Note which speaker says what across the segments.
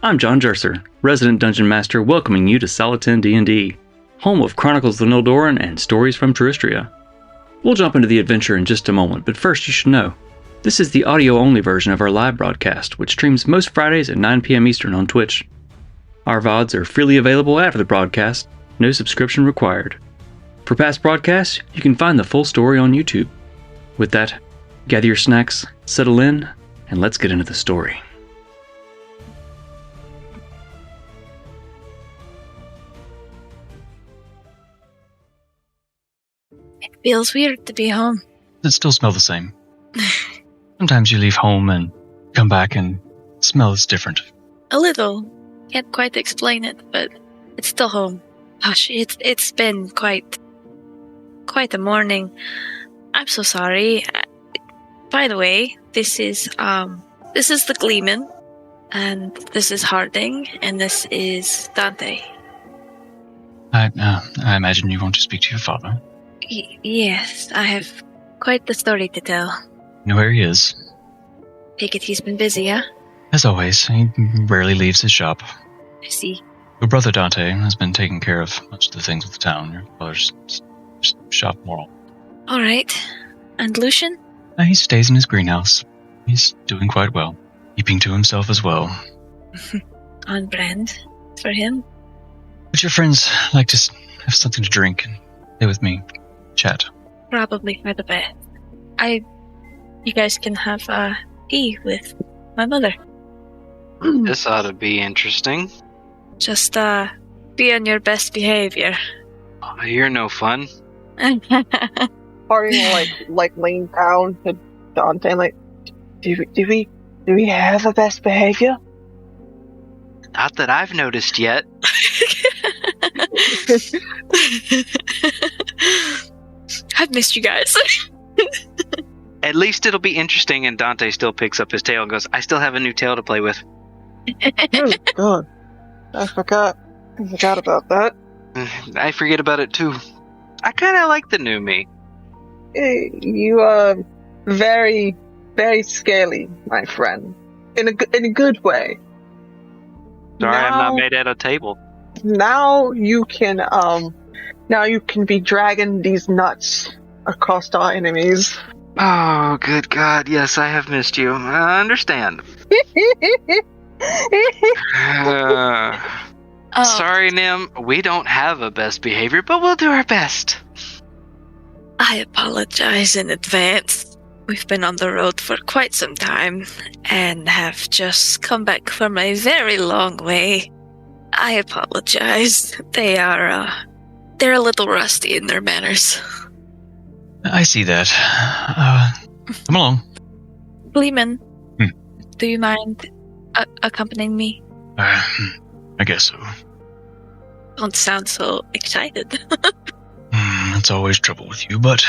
Speaker 1: I'm John Jerser, resident Dungeon Master, welcoming you to Soliton D&D, home of Chronicles of Nildorin and Stories from Teristria. We'll jump into the adventure in just a moment, but first you should know, this is the audio-only version of our live broadcast, which streams most Fridays at 9 p.m. Eastern on Twitch. Our VODs are freely available after the broadcast, no subscription required. For past broadcasts, you can find the full story on YouTube. With that, gather your snacks, settle in, and let's get into the story.
Speaker 2: It feels weird to be home.
Speaker 3: It still smells the same. Sometimes you leave home and come back and the smell is different.
Speaker 2: A little. Can't quite explain it, but it's still home. Gosh, it's been quite a morning. I'm so sorry. By the way, this is the Gleeman, and this is Harding, and this is Dante.
Speaker 3: I imagine you want to speak to your father.
Speaker 2: Yes, I have quite the story to tell.
Speaker 3: You know where he is?
Speaker 2: Take it he's been busy, huh?
Speaker 3: As always, he rarely leaves his shop.
Speaker 2: I see.
Speaker 3: Your brother Dante has been taking care of much of the things with the town. Your father's shop moral.
Speaker 2: All right. And Lucian?
Speaker 3: He stays in his greenhouse. He's doing quite well. Keeping to himself as well.
Speaker 2: On brand for him.
Speaker 3: But your friends like to have something to drink and stay with me. Chat.
Speaker 2: Probably for the best. You guys can have tea with my mother.
Speaker 4: This ought to be interesting.
Speaker 2: Just be on your best behavior.
Speaker 4: Oh, you're no fun.
Speaker 5: Harding like lean down to Dante, like, do we have a best behavior?
Speaker 4: Not that I've noticed yet.
Speaker 2: I've missed you guys.
Speaker 4: At least it'll be interesting, and Dante still picks up his tail and goes, I still have a new tail to play with.
Speaker 5: Oh, God. I forgot about that.
Speaker 4: I forget about it, too. I kind of like the new me.
Speaker 5: You are very, very scaly, my friend. In a good way.
Speaker 4: Sorry, I'm not made out of table.
Speaker 5: Now you can be dragging these nuts across our enemies.
Speaker 4: Oh, good God, yes, I have missed you. I understand. Sorry, Nim, we don't have a best behavior, but we'll do our best.
Speaker 2: I apologize in advance. We've been on the road for quite some time and have just come back from a very long way. I apologize. They're a little rusty in their manners.
Speaker 3: I see that. Come along.
Speaker 2: Gleeman, do you mind accompanying me?
Speaker 3: I guess so.
Speaker 2: Don't sound so excited.
Speaker 3: It's always trouble with you, but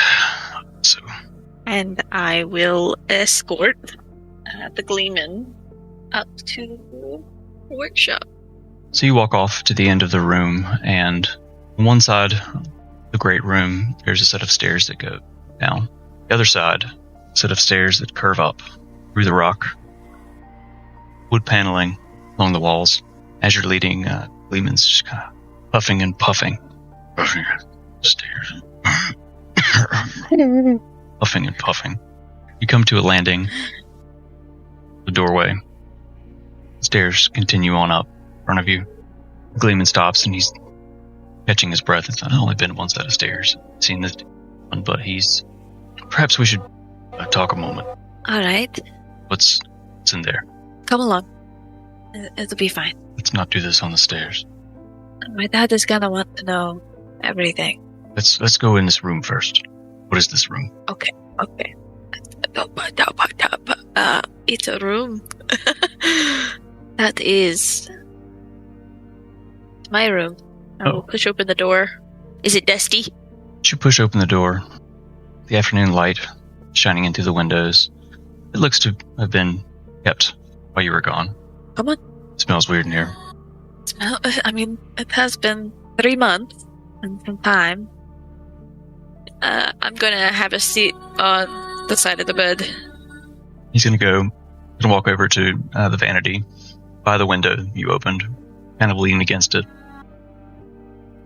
Speaker 3: so.
Speaker 2: And I will escort the Gleeman up to the workshop.
Speaker 3: So you walk off to the end of the room, and on one side of the great room, there's a set of stairs that go down. The other side, a set of stairs that curve up through the rock. Wood paneling along the walls. As you're leading, Gleeman's just kind of puffing and puffing. Puffing stairs. Puffing and puffing. You come to a landing. The doorway. Stairs continue on up in front of you. Gleeman stops and he's catching his breath. It's only been one set of stairs. Seen this one, but perhaps we should talk a moment.
Speaker 2: All right.
Speaker 3: What's in there?
Speaker 2: Come along. It'll be fine.
Speaker 3: Let's not do this on the stairs.
Speaker 2: My dad is gonna want to know everything.
Speaker 3: Let's go in this room first. What is this room?
Speaker 2: Okay. It's a room. That is my room. I will push open the door. Is it dusty?
Speaker 3: You push open the door. The afternoon light shining in through the windows. It looks to have been kept while you were gone.
Speaker 2: Come on.
Speaker 3: It smells weird in here.
Speaker 2: It has been 3 months and some time. I'm gonna have a seat on the side of the bed.
Speaker 3: He's gonna walk over to the vanity by the window you opened, kind of leaning against it.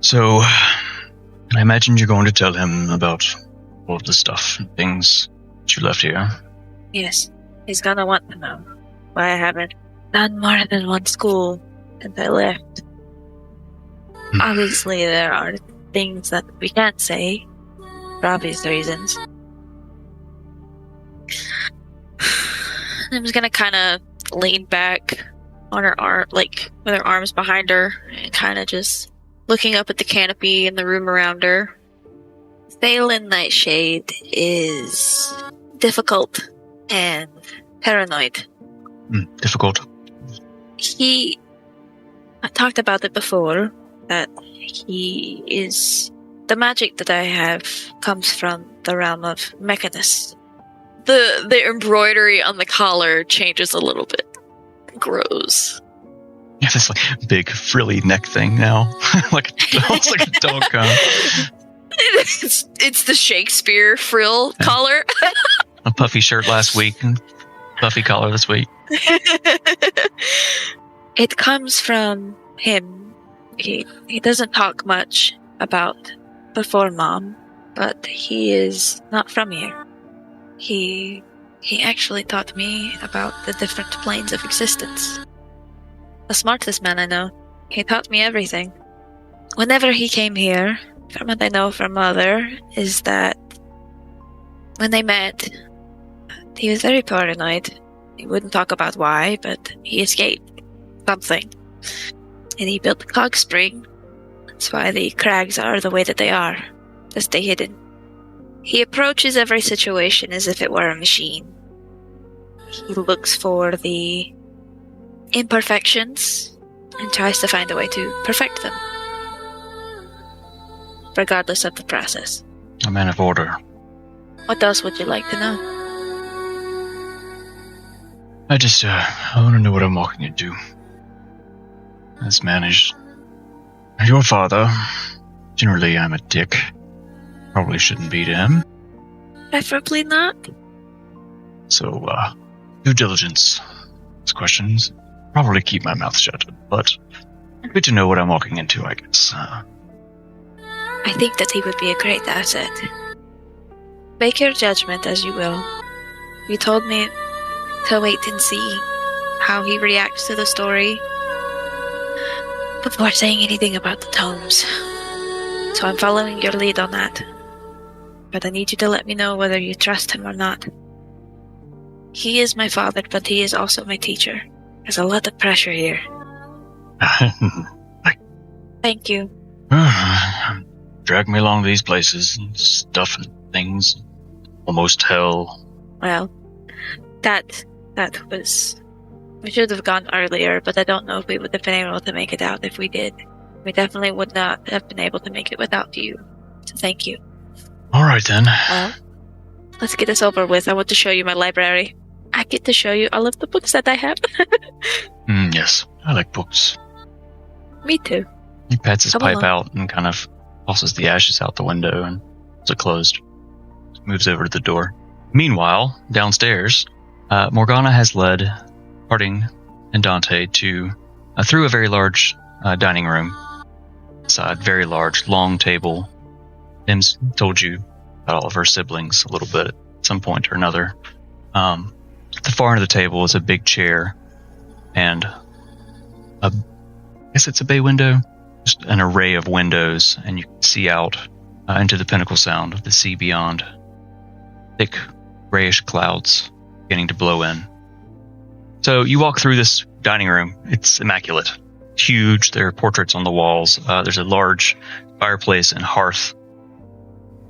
Speaker 3: So, I imagine you're going to tell him about all of the stuff and things that you left here.
Speaker 2: Yes, he's gonna want to know why I haven't done more than one school since I left. Obviously, there are things that we can't say for obvious reasons. I'm just gonna kind of lean back on her arm, like with her arms behind her, and kind of just looking up at the canopy and the room around her. Thalen Nightshade is difficult and paranoid.
Speaker 3: Difficult.
Speaker 2: I talked about it before, that he is... The magic that I have comes from the realm of mechanists. The embroidery on the collar changes a little bit. Grows.
Speaker 3: Yeah, this like big frilly neck thing now. Almost like a dog cone.
Speaker 2: It's the Shakespeare frill collar.
Speaker 3: A puffy shirt last week, and puffy collar this week.
Speaker 2: It comes from him. He doesn't talk much about before Mom, but he is not from here. He actually taught me about the different planes of existence. The smartest man I know. He taught me everything. Whenever he came here, from what I know from Mother, is that when they met, he was very paranoid. He wouldn't talk about why, but he escaped something. And he built the Cogspring. That's why the crags are the way that they are, to stay hidden. He approaches every situation as if it were a machine. He looks for the imperfections and tries to find a way to perfect them, regardless of the process.
Speaker 3: A man of order.
Speaker 2: What else would you like to know?
Speaker 3: I want to know what I'm walking into. This man is your father. Generally, I'm a dick. Probably shouldn't be to him.
Speaker 2: Preferably not.
Speaker 3: So, due diligence. These questions. Probably keep my mouth shut, but good to know what I'm walking into, I guess.
Speaker 2: I think that he would be a great asset. Make your judgment as you will. You told me to wait and see how he reacts to the story before saying anything about the tomes. So I'm following your lead on that. But I need you to let me know whether you trust him or not. He is my father, but he is also my teacher. There's a lot of pressure here. Thank you.
Speaker 3: Drag me along these places and stuff and things. Almost hell.
Speaker 2: Well, that was... We should have gone earlier, but I don't know if we would have been able to make it out if we did. We definitely would not have been able to make it without you. So thank you.
Speaker 3: Alright then.
Speaker 2: Well, let's get this over with. I want to show you my library. I get to show you all of the books that I have.
Speaker 3: Yes, I like books.
Speaker 2: Me too.
Speaker 3: He pats his
Speaker 2: Come
Speaker 3: pipe
Speaker 2: along.
Speaker 3: out and kind of tosses the ashes out the window and it's closed. Moves over to the door. Meanwhile, downstairs, Morgana has led Harding and Dante to through a very large dining room. Inside, very large, long table. Tim's told you about all of her siblings a little bit at some point or another. At the far end of the table is a big chair and I guess it's a bay window, just an array of windows, and you can see out into the pinnacle sound of the sea beyond. Thick, grayish clouds beginning to blow in. So you walk through this dining room. It's immaculate. Huge. There are portraits on the walls. There's a large fireplace and hearth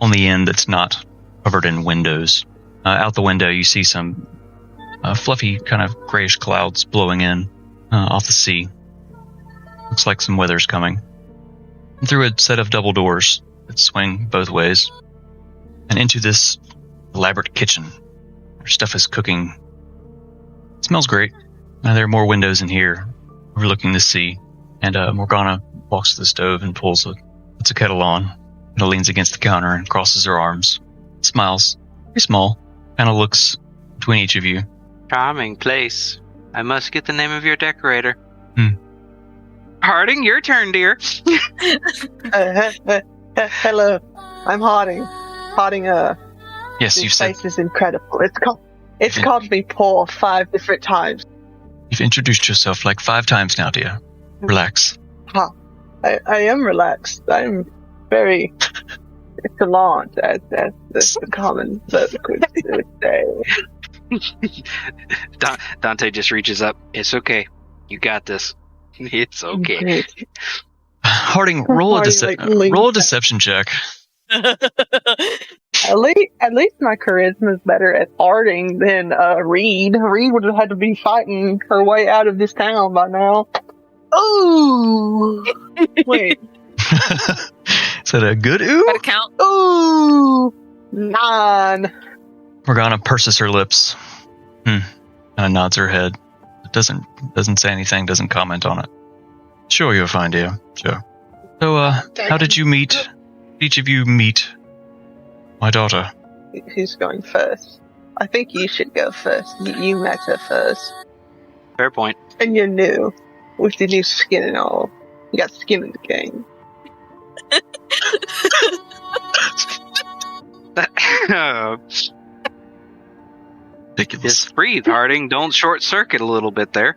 Speaker 3: on the end that's not covered in windows. Out the window, you see some fluffy kind of grayish clouds blowing in off the sea. Looks like some weather's coming. And through a set of double doors that swing both ways, and into this elaborate kitchen where stuff is cooking. It smells great. There are more windows in here overlooking the sea, and Morgana walks to the stove and puts a kettle on, and leans against the counter and crosses her arms, smiles, very small, kind of looks between each of you.
Speaker 4: Charming place. I must get the name of your decorator. Harding, your turn, dear.
Speaker 5: Hello, I'm Harding. Harding,
Speaker 3: Yes,
Speaker 5: this
Speaker 3: you've said
Speaker 5: place is incredible. It's called me Paul 5 different times.
Speaker 3: you've introduced yourself like 5 times now, dear. Relax.
Speaker 5: I am relaxed. I'm very gallant, as the common folk would say.
Speaker 4: Dante just reaches up. It's okay. You got this. It's okay.
Speaker 3: Harding, roll a
Speaker 5: Harding,
Speaker 3: roll a deception check.
Speaker 5: At least my charisma is better at Harding than Reed. Reed would have had to be fighting her way out of this town by now. Ooh! Wait.
Speaker 3: Is that a good ooh?
Speaker 2: Gotta count.
Speaker 5: Ooh! 9.
Speaker 3: Morgana purses her lips. Kind of nods her head. Doesn't say anything, doesn't comment on it. Sure, you're fine, dear. Sure. So, how did you meet? Each of you meet my daughter.
Speaker 5: Who's going first? I think you should go first. You met her first.
Speaker 4: Fair point.
Speaker 5: And you're new. With the new skin and all. You got skin in the game.
Speaker 3: Ridiculous.
Speaker 4: Just breathe, Harding. Don't short circuit a little bit there.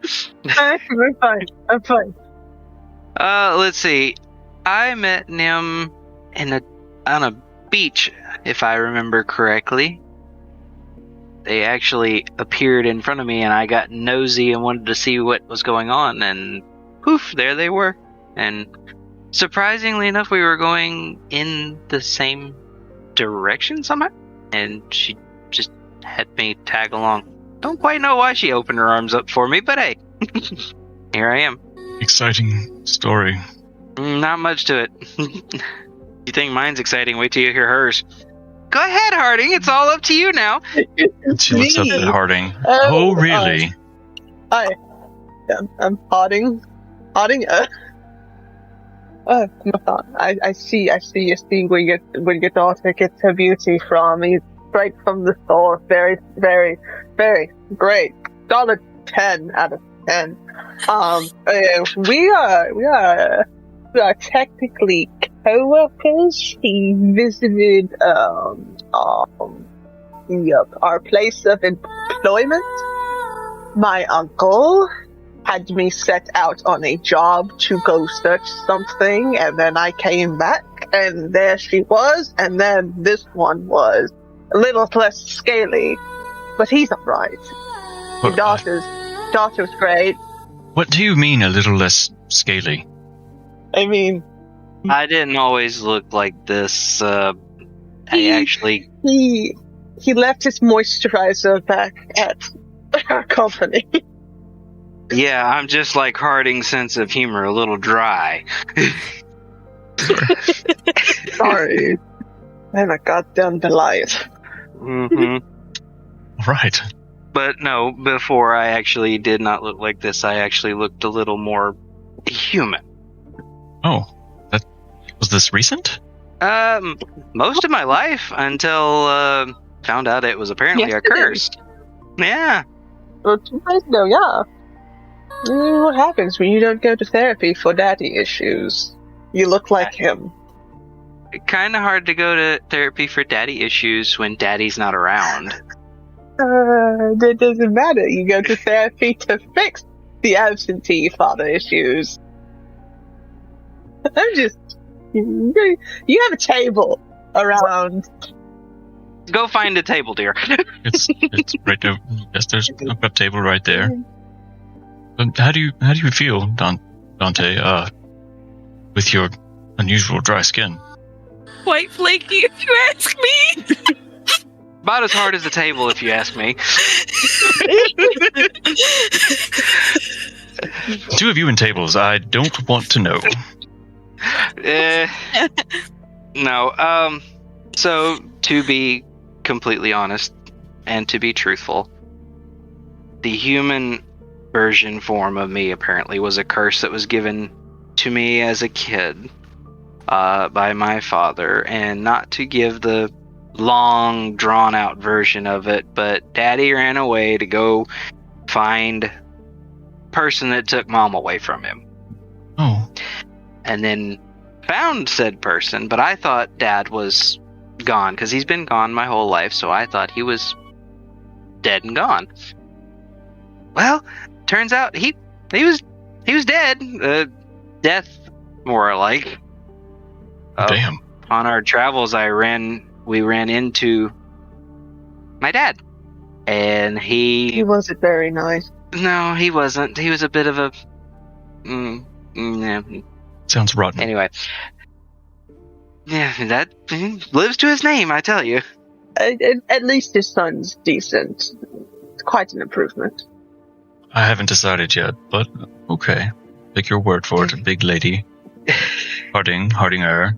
Speaker 5: I'm fine.
Speaker 4: Let's see. I met Nim on a beach, if I remember correctly. They actually appeared in front of me, and I got nosy and wanted to see what was going on, and poof, there they were. And surprisingly enough, we were going in the same direction somehow, and she just had me tag along. Don't quite know why she opened her arms up for me, but hey, here I am.
Speaker 3: Exciting story.
Speaker 4: Not much to it. You think mine's exciting? Wait till you hear hers. Go ahead, Harding. It's all up to you now.
Speaker 3: She looks up at Harding.
Speaker 5: Oh,
Speaker 3: Oh, really?
Speaker 5: I'm Harding. Harding. I see where your daughter gets her beauty from. He's straight from the source. Very, very, very great. Solid 10 out of 10. We are technically co-workers. He visited our place of employment. My uncle had me set out on a job to go search something, and then I came back, and there she was, and then this one was a little less scaly, but he's alright. Your daughter's great.
Speaker 3: What do you mean a little less scaly?
Speaker 5: I mean,
Speaker 4: I didn't always look like this. I actually...
Speaker 5: He left his moisturizer back at our company.
Speaker 4: Yeah, I'm just like Harding's sense of humor, a little dry.
Speaker 5: Sorry. I'm a goddamn delight.
Speaker 4: Mm-hmm.
Speaker 3: Right.
Speaker 4: But no, before I actually did not look like this. I actually looked a little more human.
Speaker 3: Oh, was this recent?
Speaker 4: Most of my life until found out it was apparently a curse. Yeah.
Speaker 5: Well, 2 days ago, yeah. What happens when you don't go to therapy for daddy issues? You look like him.
Speaker 4: Kind of hard to go to therapy for daddy issues when daddy's not around.
Speaker 5: That doesn't matter. You go to therapy to fix the absentee father issues. I'm just... You have a table around.
Speaker 4: Go find a table, dear.
Speaker 3: It's right there. Yes, there's a table right there. How do you feel, Dante? With your unusual dry skin?
Speaker 2: Quite flaky, if you ask me.
Speaker 4: About as hard as a table, if you ask me.
Speaker 3: 2 of you in tables. I don't want to know.
Speaker 4: No. So, to be completely honest, and to be truthful, the human version form of me apparently was a curse that was given to me as a kid by my father, and not to give the long, drawn-out version of it, but Daddy ran away to go find person that took Mom away from him.
Speaker 3: Oh.
Speaker 4: And then found said person, but I thought Dad was gone, because he's been gone my whole life, so I thought he was dead and gone. Well, turns out he was dead. Death, more like.
Speaker 3: Damn.
Speaker 4: On our travels, we ran into my dad, and
Speaker 5: He wasn't very nice.
Speaker 4: No, he wasn't. He was a bit of a. Yeah.
Speaker 3: Sounds rotten.
Speaker 4: Anyway, yeah, that lives to his name, I tell you.
Speaker 5: At least his son's decent. It's quite an improvement.
Speaker 3: I haven't decided yet, but okay. Take your word for it, big lady. Hardinger.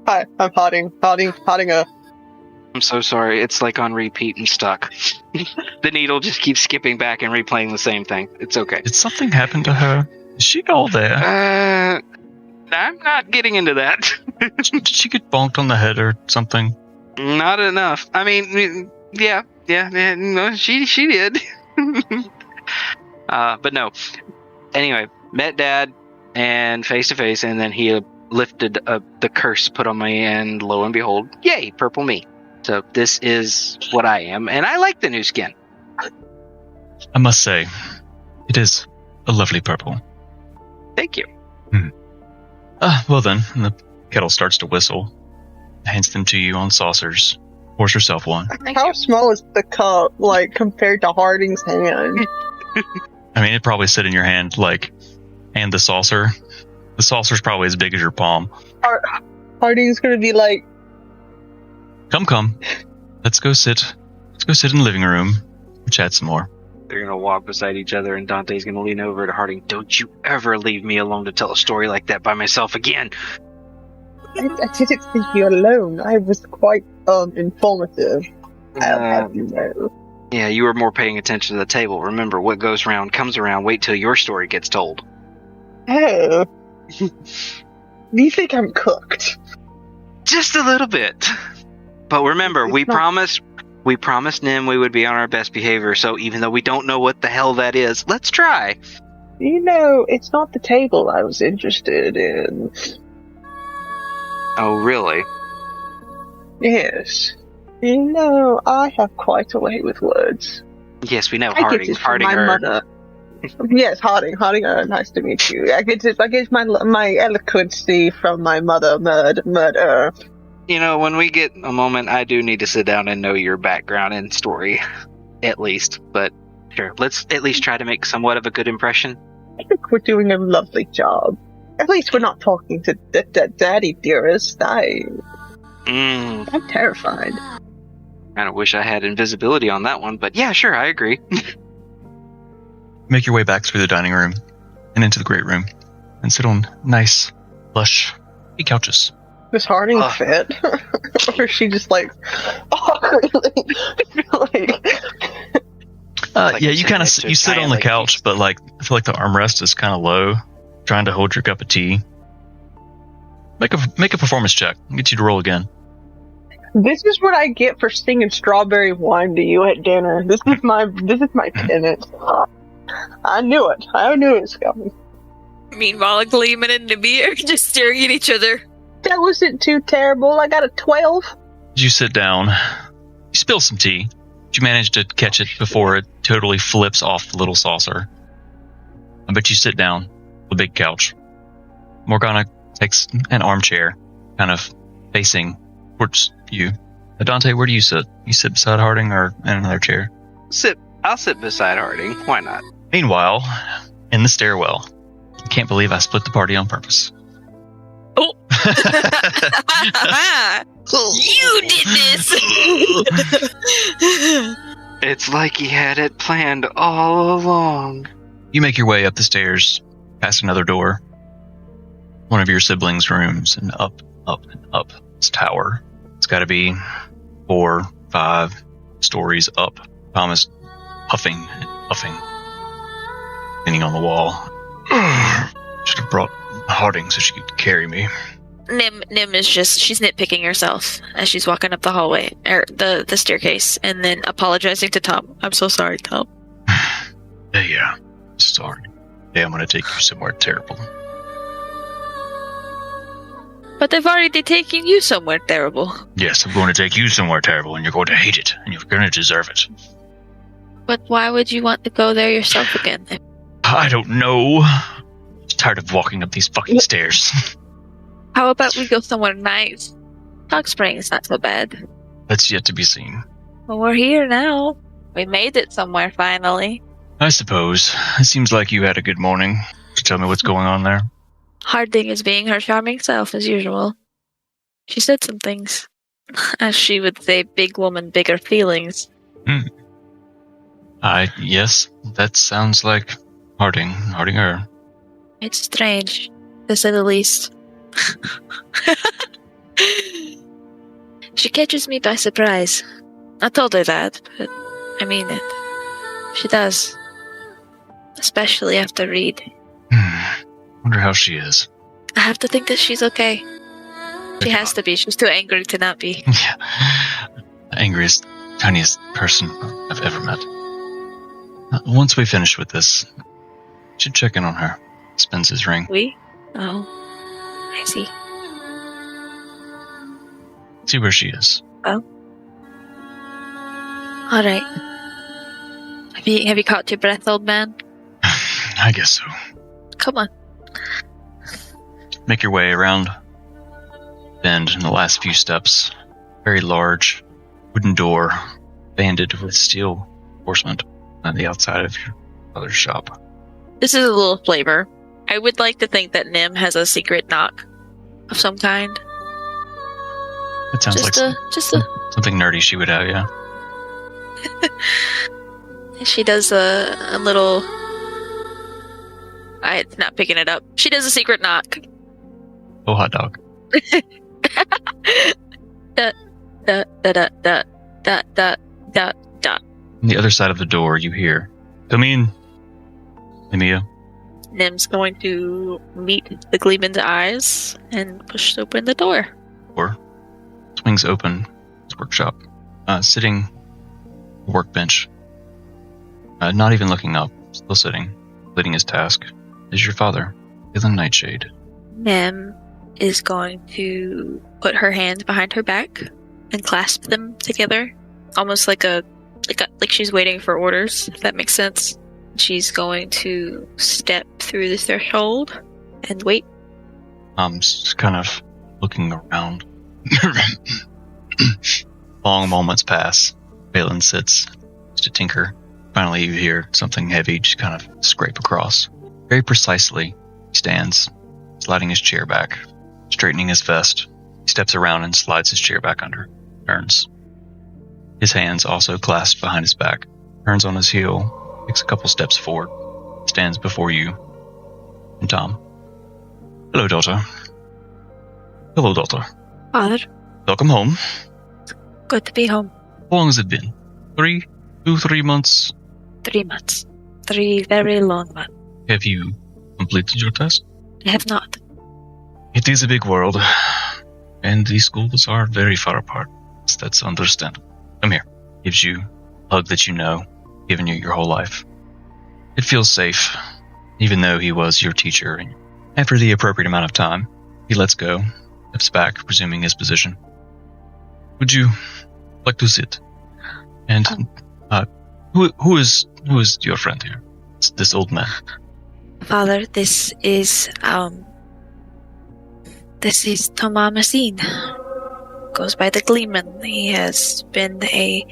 Speaker 5: Hi, I'm Hardinger.
Speaker 4: I'm so sorry. It's like on repeat and stuck. The needle just keeps skipping back and replaying the same thing. It's okay.
Speaker 3: Did something happen to her? Is she all there?
Speaker 4: I'm not getting into that.
Speaker 3: Did she get bonked on the head or something?
Speaker 4: Not enough. I mean, yeah, no, she did. But no. Anyway, met Dad and face to face, and then he lifted the curse put on me, and lo and behold, yay, purple me. So this is what I am, and I like the new skin.
Speaker 3: I must say, it is a lovely purple.
Speaker 4: Thank you.
Speaker 3: Well then, and the kettle starts to whistle, hands them to you on saucers, pours herself one.
Speaker 5: How small is the cup, like, compared to Harding's hand?
Speaker 3: I mean, it probably sit in your hand, like, and the saucer. The saucer's probably as big as your palm.
Speaker 5: Harding's gonna be like,
Speaker 3: Come. Let's go sit in the living room. We'll chat some more.
Speaker 4: They're gonna walk beside each other, and Dante's gonna lean over to Harding. Don't you ever leave me alone to tell a story like that by myself again.
Speaker 5: I didn't leave you alone. I was quite informative. I'll have you know.
Speaker 4: Yeah, you were more paying attention to the table. Remember, what goes round comes around. Wait till your story gets told.
Speaker 5: Oh. Do you think I'm cooked?
Speaker 4: Just a little bit. But remember, we promised Nim we would be on our best behavior, so even though we don't know what the hell that is, let's try.
Speaker 5: You know, it's not the table I was interested in.
Speaker 4: Oh, really?
Speaker 5: Yes. You know, I have quite a way with words.
Speaker 4: Yes, we know.
Speaker 5: I get it from my mother. Yes, Harding, nice to meet you. I get my eloquency from my mother, murder.
Speaker 4: You know, when we get a moment, I do need to sit down and know your background and story, at least. But sure, let's at least try to make somewhat of a good impression.
Speaker 5: I think we're doing a lovely job. At least we're not talking to Daddy, dearest. I'm terrified.
Speaker 4: Kind of wish I had invisibility on that one, but yeah, sure, I agree.
Speaker 3: Make your way back through the dining room and into the great room and sit on nice, lush couches.
Speaker 5: Does Harding fit? Or is she just like, awkwardly?
Speaker 3: Yeah, you sit on the couch, but like I feel like the armrest is kind of low, trying to hold your cup of tea. Make a performance check. I'll get you to roll again.
Speaker 5: This is what I get for singing Strawberry Wine to you at dinner. This is my penance. I knew it was coming.
Speaker 2: Meanwhile, Gleeman and Nabi are just staring at each other.
Speaker 5: That wasn't too terrible. I got a 12.
Speaker 3: As you sit down, you spill some tea. You manage to catch it before it totally flips off the little saucer. But you sit down on the big couch. Morgana takes an armchair, kind of facing towards you. Dante, where do you sit? You sit beside Harding or in another chair?
Speaker 4: I'll sit beside Harding. Why not?
Speaker 3: Meanwhile, in the stairwell, I can't believe I split the party on purpose.
Speaker 2: Oh! You did this!
Speaker 4: It's like he had it planned all along.
Speaker 3: You make your way up the stairs, past another door. One of your siblings' rooms, and up, and up this tower. It's got to be 4, 5 stories up. Thomas puffing and puffing, leaning on the wall. Should have brought Harding so she could carry me.
Speaker 2: Nim is she's nitpicking herself as she's walking up the hallway, or the staircase, and then apologizing to Tom. I'm so sorry, Tom.
Speaker 3: Yeah. Sorry. Yeah, I'm going to take you somewhere terrible.
Speaker 2: But they've already taken you somewhere terrible.
Speaker 3: Yes, I'm going to take you somewhere terrible, and you're going to hate it, and you're going to deserve it.
Speaker 2: But why would you want to go there yourself again?
Speaker 3: I don't know. I'm tired of walking up these fucking stairs.
Speaker 2: How about we go somewhere nice? Cogspring is not so bad.
Speaker 3: That's yet to be seen.
Speaker 2: Well, we're here now. We made it somewhere finally.
Speaker 3: I suppose. It seems like you had a good morning. So tell me what's going on there.
Speaker 2: Harding is being her charming self as usual. She said some things. As she would say, big woman, bigger feelings.
Speaker 3: Yes, that sounds like Hardinger.
Speaker 2: It's strange, to say the least. She catches me by surprise. I told her that, but I mean it. She does. Especially after Reed.
Speaker 3: Wonder how she is.
Speaker 2: I have to think that she's okay. She has to be. She's too angry to not be.
Speaker 3: Yeah. The angriest, tiniest person I've ever met. Once we finish with this, should check in on her. Spins his ring.
Speaker 2: We? Oh. I see.
Speaker 3: See where she is.
Speaker 2: Oh. Alright. Have you caught your breath, old man?
Speaker 3: I guess so.
Speaker 2: Come on.
Speaker 3: Make your way around. Bend in the last few steps. Very large wooden door, banded with steel reinforcement on the outside of your mother's shop.
Speaker 2: This is a little flavor. I would like to think that Nim has a secret knock of some kind.
Speaker 3: It sounds like something nerdy she would have, yeah.
Speaker 2: She does a little... I'm not picking it up. She does a secret knock.
Speaker 3: Oh, hot dog.
Speaker 2: da, da, da, da, da, da, da, da, da.
Speaker 3: On the other side of the door, you hear, "Come in, Emiya."
Speaker 2: Nim's going to meet the gleam in the eyes and push open the door.
Speaker 3: Door swings open. His workshop. Sitting on a workbench. Not even looking up. Still sitting. Completing his task. Is your father, Galen Nightshade.
Speaker 2: Nim is going to put her hands behind her back and clasp them together, almost like she's waiting for orders, if that makes sense. She's going to step through the threshold and wait.
Speaker 3: Just kind of looking around. Long moments pass. Balin sits to tinker. Finally, you hear something heavy just kind of scrape across. Very precisely, he stands, sliding his chair back, straightening his vest. He steps around and slides his chair back under. Turns. His hands also clasped behind his back. Turns on his heel, takes a couple steps forward, stands before you and Tom. Hello, daughter. Hello, daughter.
Speaker 2: Father.
Speaker 3: Welcome home.
Speaker 2: Good to be home.
Speaker 3: How long has it been? 3 months?
Speaker 2: 3 months. 3 very long months.
Speaker 3: Have you completed your test?
Speaker 2: I have not.
Speaker 3: It is a big world, and these schools are very far apart. That's understandable. Come here. Gives you a hug that you know, given you your whole life. It feels safe, even though he was your teacher. And after the appropriate amount of time, he lets go, steps back, resuming his position. Would you like to sit? And who is your friend here? It's this old man.
Speaker 2: Father, this is Thomas goes by the Gleeman. He has been a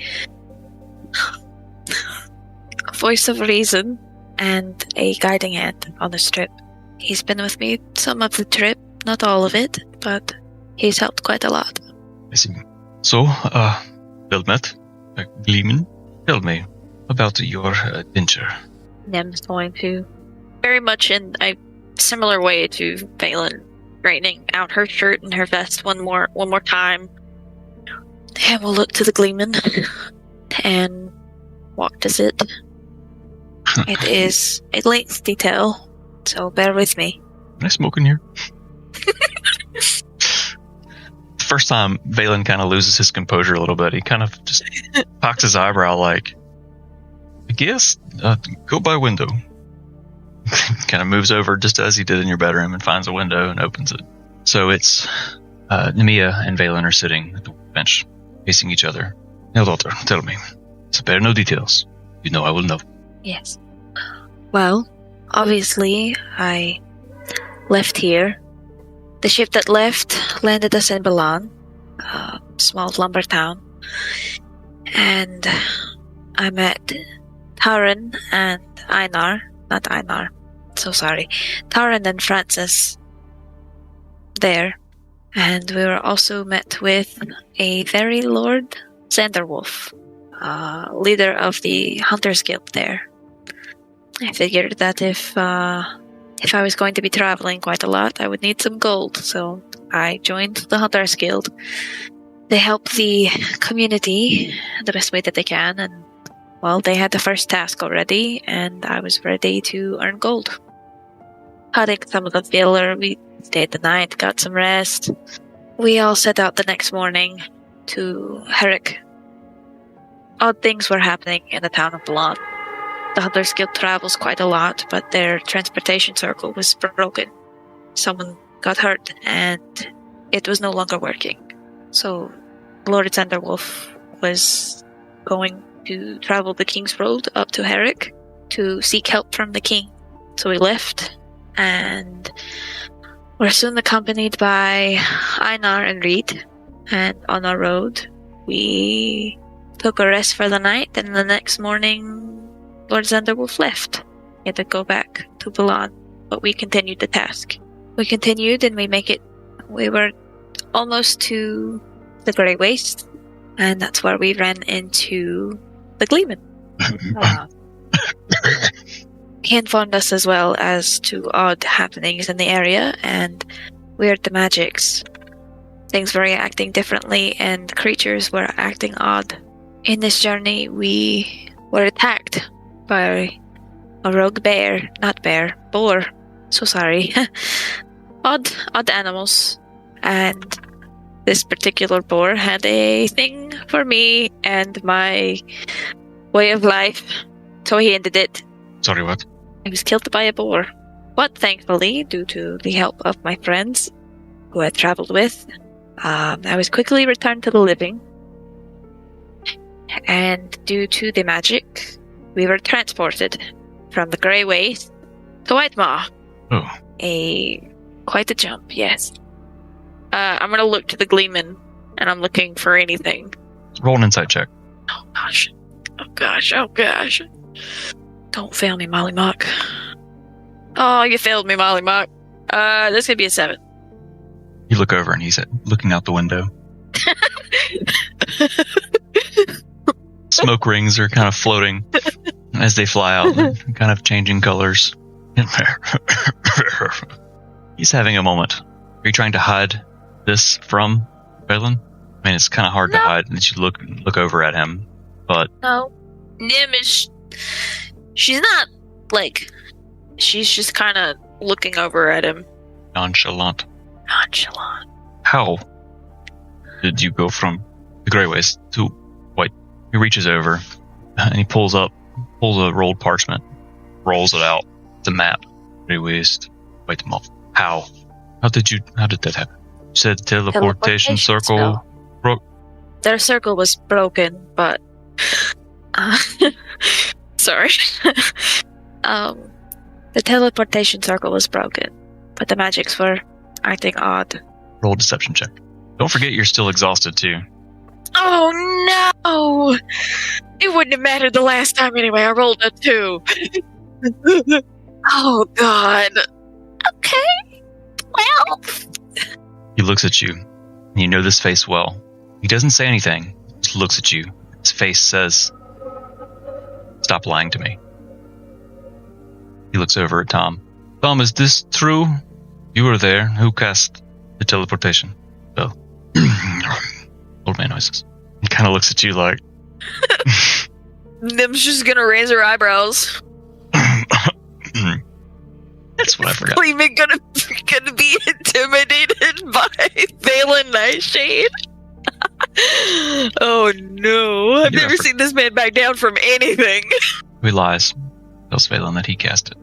Speaker 2: voice of reason and a guiding hand on this trip. He's been with me some of the trip, not all of it, but he's helped quite a lot.
Speaker 3: I see. So, well met, Gleeman. Tell me about your adventure.
Speaker 2: Nem's going to, very much in a similar way to Valen, straightening out her shirt and her vest one more time. And we'll look to the Gleeman and walk to sit. It is a lengthy tale, so bear with me.
Speaker 3: Can I smoke in here? First time, Valen kind of loses his composure a little bit. He kind of just cocks his eyebrow like, I guess, go by window. kind of moves over just as he did in your bedroom and finds a window and opens it. So it's Nemea and Valen are sitting at the bench, facing each other. Now, daughter, tell me. Spare no details. You know I will know.
Speaker 2: Yes. Well, obviously, I left here. The ship that left landed us in Balan, a small lumber town. And I met Taran and Einar. Not Einar. So sorry. Taran and Francis there. And we were also met with a very Lord Xanderwolf, leader of the Hunters Guild there. I figured that if I was going to be traveling quite a lot, I would need some gold, so I joined the Hunters Guild. They help the community the best way that they can, and, well, they had the first task already, and I was ready to earn gold. Cutting some of the filler, we stayed the night, got some rest. We all set out the next morning to Herrick. Odd things were happening in the town of Balan. The Hunters Guild travels quite a lot, but their transportation circle was broken. Someone got hurt, and it was no longer working. So Lord Xanderwolf was going to travel the King's Road up to Herrick to seek help from the King. So we left, and were soon accompanied by Einar and Reed. And on our road, we took a rest for the night, and the next morning, Lord Xanderwolf left. He had to go back to Balan, but we continued the task. We continued, and we were almost to the Grey Waste, and that's where we ran into the Gleeman. He informed us as well as to odd happenings in the area, and weird the magics. Things were reacting differently, and creatures were acting odd. In this journey, we were attacked by a rogue boar. So sorry. odd animals. And this particular boar had a thing for me and my way of life. So he ended it.
Speaker 3: Sorry, what?
Speaker 2: I was killed by a boar. But thankfully, due to the help of my friends who I traveled with, I was quickly returned to the living. And due to the magic, we were transported from the Grey Waste to Whitemaw.
Speaker 3: Oh.
Speaker 2: Quite a jump, yes. I'm gonna look to the Gleeman, and I'm looking for anything.
Speaker 3: Roll an insight check.
Speaker 2: Oh gosh. Don't fail me, Molly Mock. Oh, you failed me, Molly Mock. This could be a 7.
Speaker 3: You look over and he's looking out the window. Smoke rings are kind of floating as they fly out, and kind of changing colors. He's having a moment. Are you trying to hide this from Valen? I mean, it's kind of hard to hide as you look over at him, but...
Speaker 2: No. Nim is... She's not, she's just kind of looking over at him.
Speaker 3: Nonchalant.
Speaker 2: How
Speaker 3: did you go from the Grey Waste to White? He reaches over and he pulls a rolled parchment, rolls it out. It's a map. Grey Waste, White Moth. How did that happen? You said teleportation circle broke.
Speaker 2: Their circle was broken, but sorry. The teleportation circle was broken, but the magics were acting odd.
Speaker 3: Roll a deception check. Don't forget you're still exhausted too.
Speaker 2: Oh no! It wouldn't have mattered the last time anyway. I rolled a 2. Oh god. Okay. 12.
Speaker 3: He looks at you, and you know this face well. He doesn't say anything, just looks at you. His face says, "Stop lying to me." He looks over at Tom. Tom, is this true? You were there. Who cast the teleportation spell? Old man noises. He kind of looks at you like...
Speaker 2: Nim's just gonna raise her eyebrows.
Speaker 3: That's what I forgot.
Speaker 2: Cleveland gonna be intimidated by Valen Nightshade? Oh no. I've never seen this man back down from anything.
Speaker 3: He lies. Tells Valen that he cast it.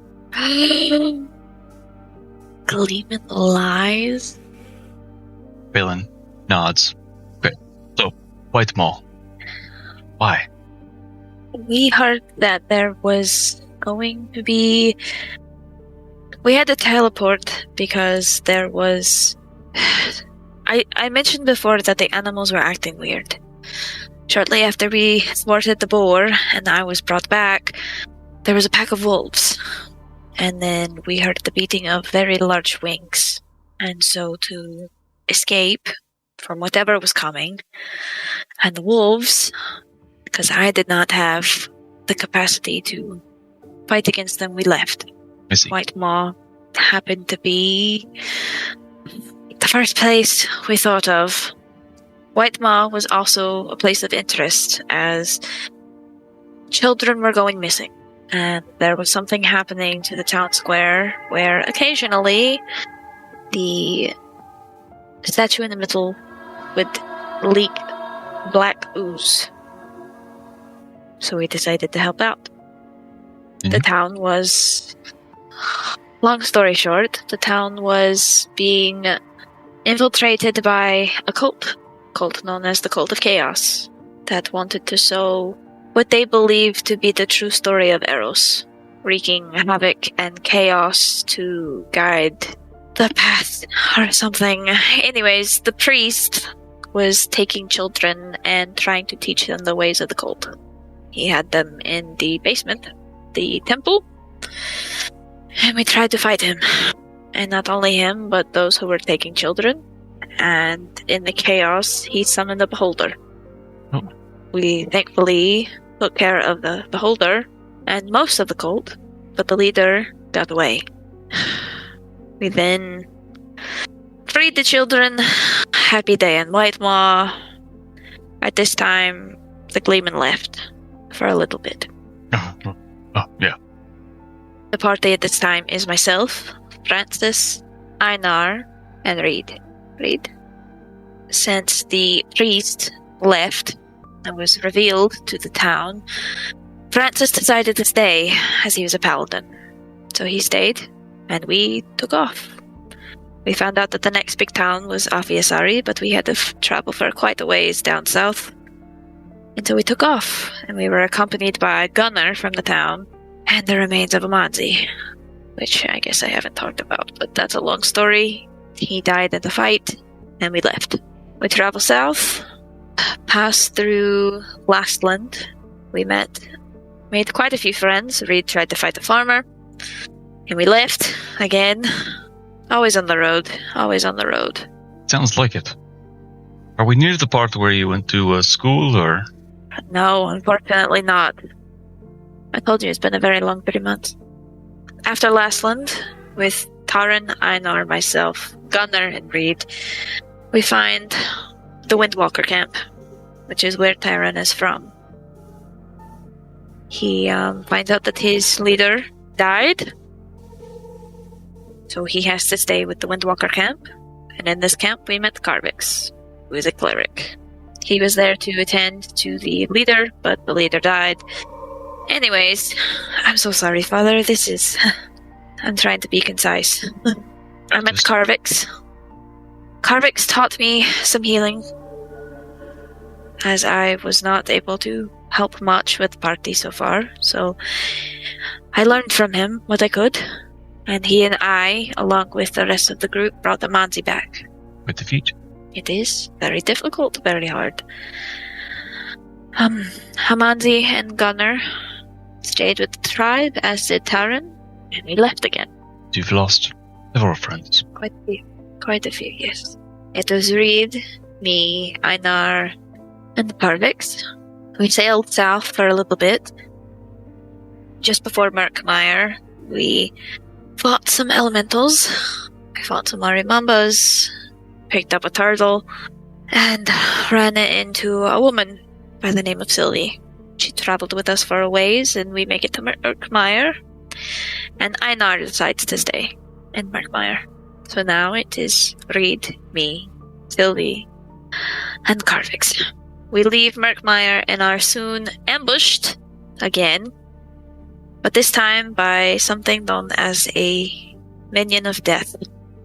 Speaker 2: Gleeman lies?
Speaker 3: Balin nods. Okay, so, White Maw. Why?
Speaker 2: We heard that there was going to be... We had to teleport because there was... I mentioned before that the animals were acting weird. Shortly after we thwarted the boar and I was brought back, there was a pack of wolves. And then we heard the beating of very large wings. And so to escape from whatever was coming, and the wolves, because I did not have the capacity to fight against them, we left.
Speaker 3: I see.
Speaker 2: White Maw happened to be the first place we thought of. White Maw was also a place of interest as children were going missing. And there was something happening to the town square where occasionally the statue in the middle would leak black ooze. So we decided to help out.
Speaker 3: Mm-hmm.
Speaker 2: The town was... Long story short, the town was being infiltrated by a cult known as the Cult of Chaos that wanted to sow what they believe to be the true story of Eros, wreaking havoc and chaos to guide the path or something. Anyways, the priest was taking children and trying to teach them the ways of the cult. He had them in the basement, the temple, and we tried to fight him. And not only him, but those who were taking children. And in the chaos, he summoned a beholder.
Speaker 3: Oh.
Speaker 2: We thankfully took care of the beholder and most of the cult, but the leader got away. We then freed the children. Happy day in White Maw. At this time, the Gleeman left for a little bit.
Speaker 3: Oh, yeah.
Speaker 2: The party at this time is myself, Francis, Einar, and Reed. Since the priest left and was revealed to the town, Francis decided to stay as he was a paladin. So he stayed, and we took off. We found out that the next big town was Afiasari, but we had to travel for quite a ways down south. And so we took off, and we were accompanied by Gunnar from the town, and the remains of Amanzi, which I guess I haven't talked about, but that's a long story. He died in the fight, and we left. We traveled south, passed through Lastland. We made quite a few friends. Reed tried to fight the farmer, and we left again. Always on the road.
Speaker 3: Sounds like it. Are we near the part where you went to school, or?
Speaker 2: No, unfortunately not. I told you it's been a very long 3 months. After Lastland, with Taran, Einar, myself, Gunnar, and Reed, we find the Windwalker camp, which is where Taran is from. He finds out that his leader died, so he has to stay with the Windwalker camp. And in this camp, we met Carvix, who is a cleric. He was there to attend to the leader, but the leader died. Anyways, I'm so sorry, Father. I'm trying to be concise. I met Carvix. Carvix taught me some healing, as I was not able to help much with the party so far, so I learned from him what I could, and he and I, along with the rest of the group, brought the Manzi back.
Speaker 3: With defeat?
Speaker 2: It is very difficult, very hard. Hamanzi and Gunnar stayed with the tribe, as did Taran, and we left again.
Speaker 3: You've lost several friends.
Speaker 2: Quite a few, yes. It was Reed, me, Einar, and Carvix. We sailed south for a little bit. Just before Murkmire, we fought some elementals. I fought some Marimambas, picked up a turtle, and ran into a woman by the name of Sylvie. She traveled with us for a ways, and we make it to Murkmire. And Einar decides to stay in Murkmire. So now it is Reed, me, Sylvie, and Carvix. We leave Murkmire and are soon ambushed again but this time by something known as a minion of death.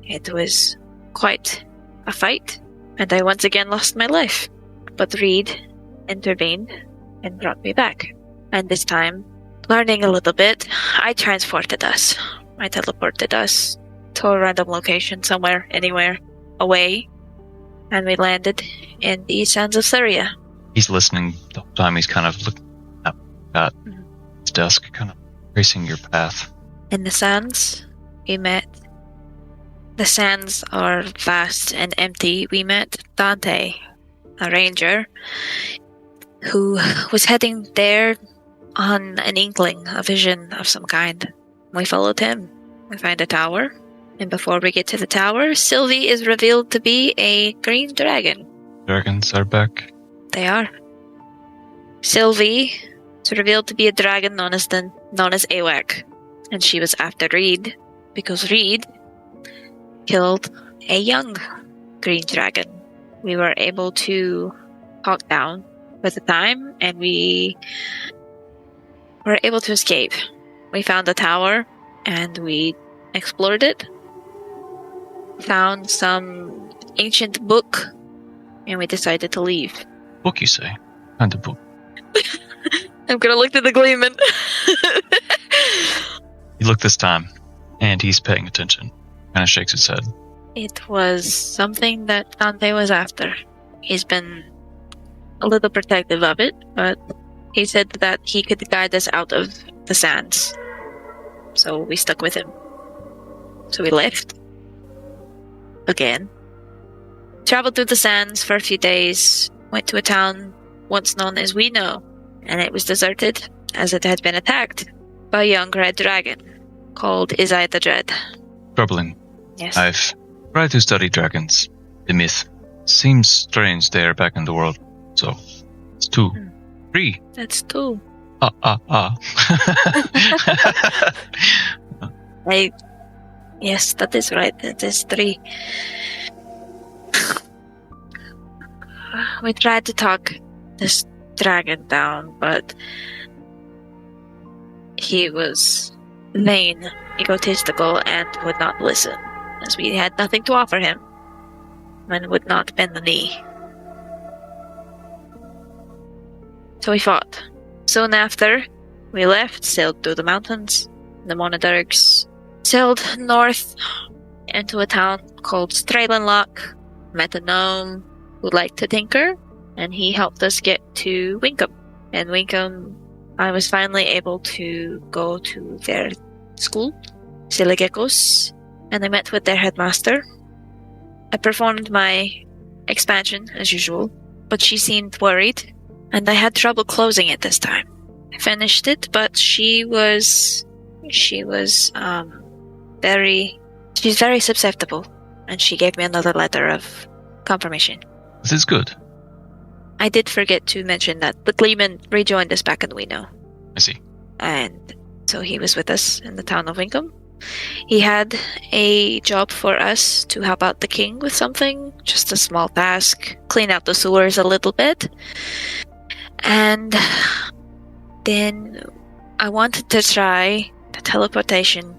Speaker 2: It was quite a fight, and I once again lost my life. But Reed intervened and brought me back. And this time, learning a little bit, I transported us. I teleported us to a random location somewhere, anywhere, away. And we landed in the sands of Syria.
Speaker 3: He's listening the whole time. He's kind of looking at his desk, kind of tracing your path.
Speaker 2: In the sands, we met. The sands are vast and empty. We met Dante, a ranger, who was heading there on an inkling, a vision of some kind. We followed him. We find a tower. And before we get to the tower, Sylvie is revealed to be a green dragon.
Speaker 3: Dragons are back.
Speaker 2: They are. Sylvie is revealed to be a dragon known as Awak. And she was after Reed, because Reed killed a young green dragon. We were able to talk down with the time, and we were able to escape. We found the tower, and we explored it. Found some ancient book, and we decided to leave.
Speaker 3: Book, you say? And the book.
Speaker 2: I'm gonna look to the Gleeman.
Speaker 3: You look this time, and he's paying attention. Kind of shakes his head.
Speaker 2: It was something that Dante was after. He's been a little protective of it, but he said that he could guide us out of the sands. So we stuck with him. So we left. Again. Traveled through the sands for a few days. Went to a town once known as We Know, and it was deserted as it had been attacked by a young red dragon called Izai the Dread.
Speaker 3: Troubling.
Speaker 2: Yes.
Speaker 3: I've tried to study dragons. The myth seems strange they are back in the world. So, it's 2. 3.
Speaker 2: That's 2. Yes, that is right. It is 3. We tried to talk this dragon down, but he was vain, egotistical, and would not listen, as we had nothing to offer him, and would not bend the knee. So we fought. Soon after, we left, sailed through the mountains, the Monadirks, sailed north into a town called Stralenlock, met a gnome who liked to tinker, and he helped us get to Winkham. And Winkham, I was finally able to go to their school, Siligekos, and I met with their headmaster. I performed my expansion as usual, but she seemed worried, and I had trouble closing it this time. I finished it, but she's very susceptible, and she gave me another letter of confirmation.
Speaker 3: This is good.
Speaker 2: I did forget to mention that the Gleeman rejoined us back in We Know.
Speaker 3: I see.
Speaker 2: And so he was with us in the town of Winkham. He had a job for us to help out the king with something, just a small task, clean out the sewers a little bit. And then I wanted to try the teleportation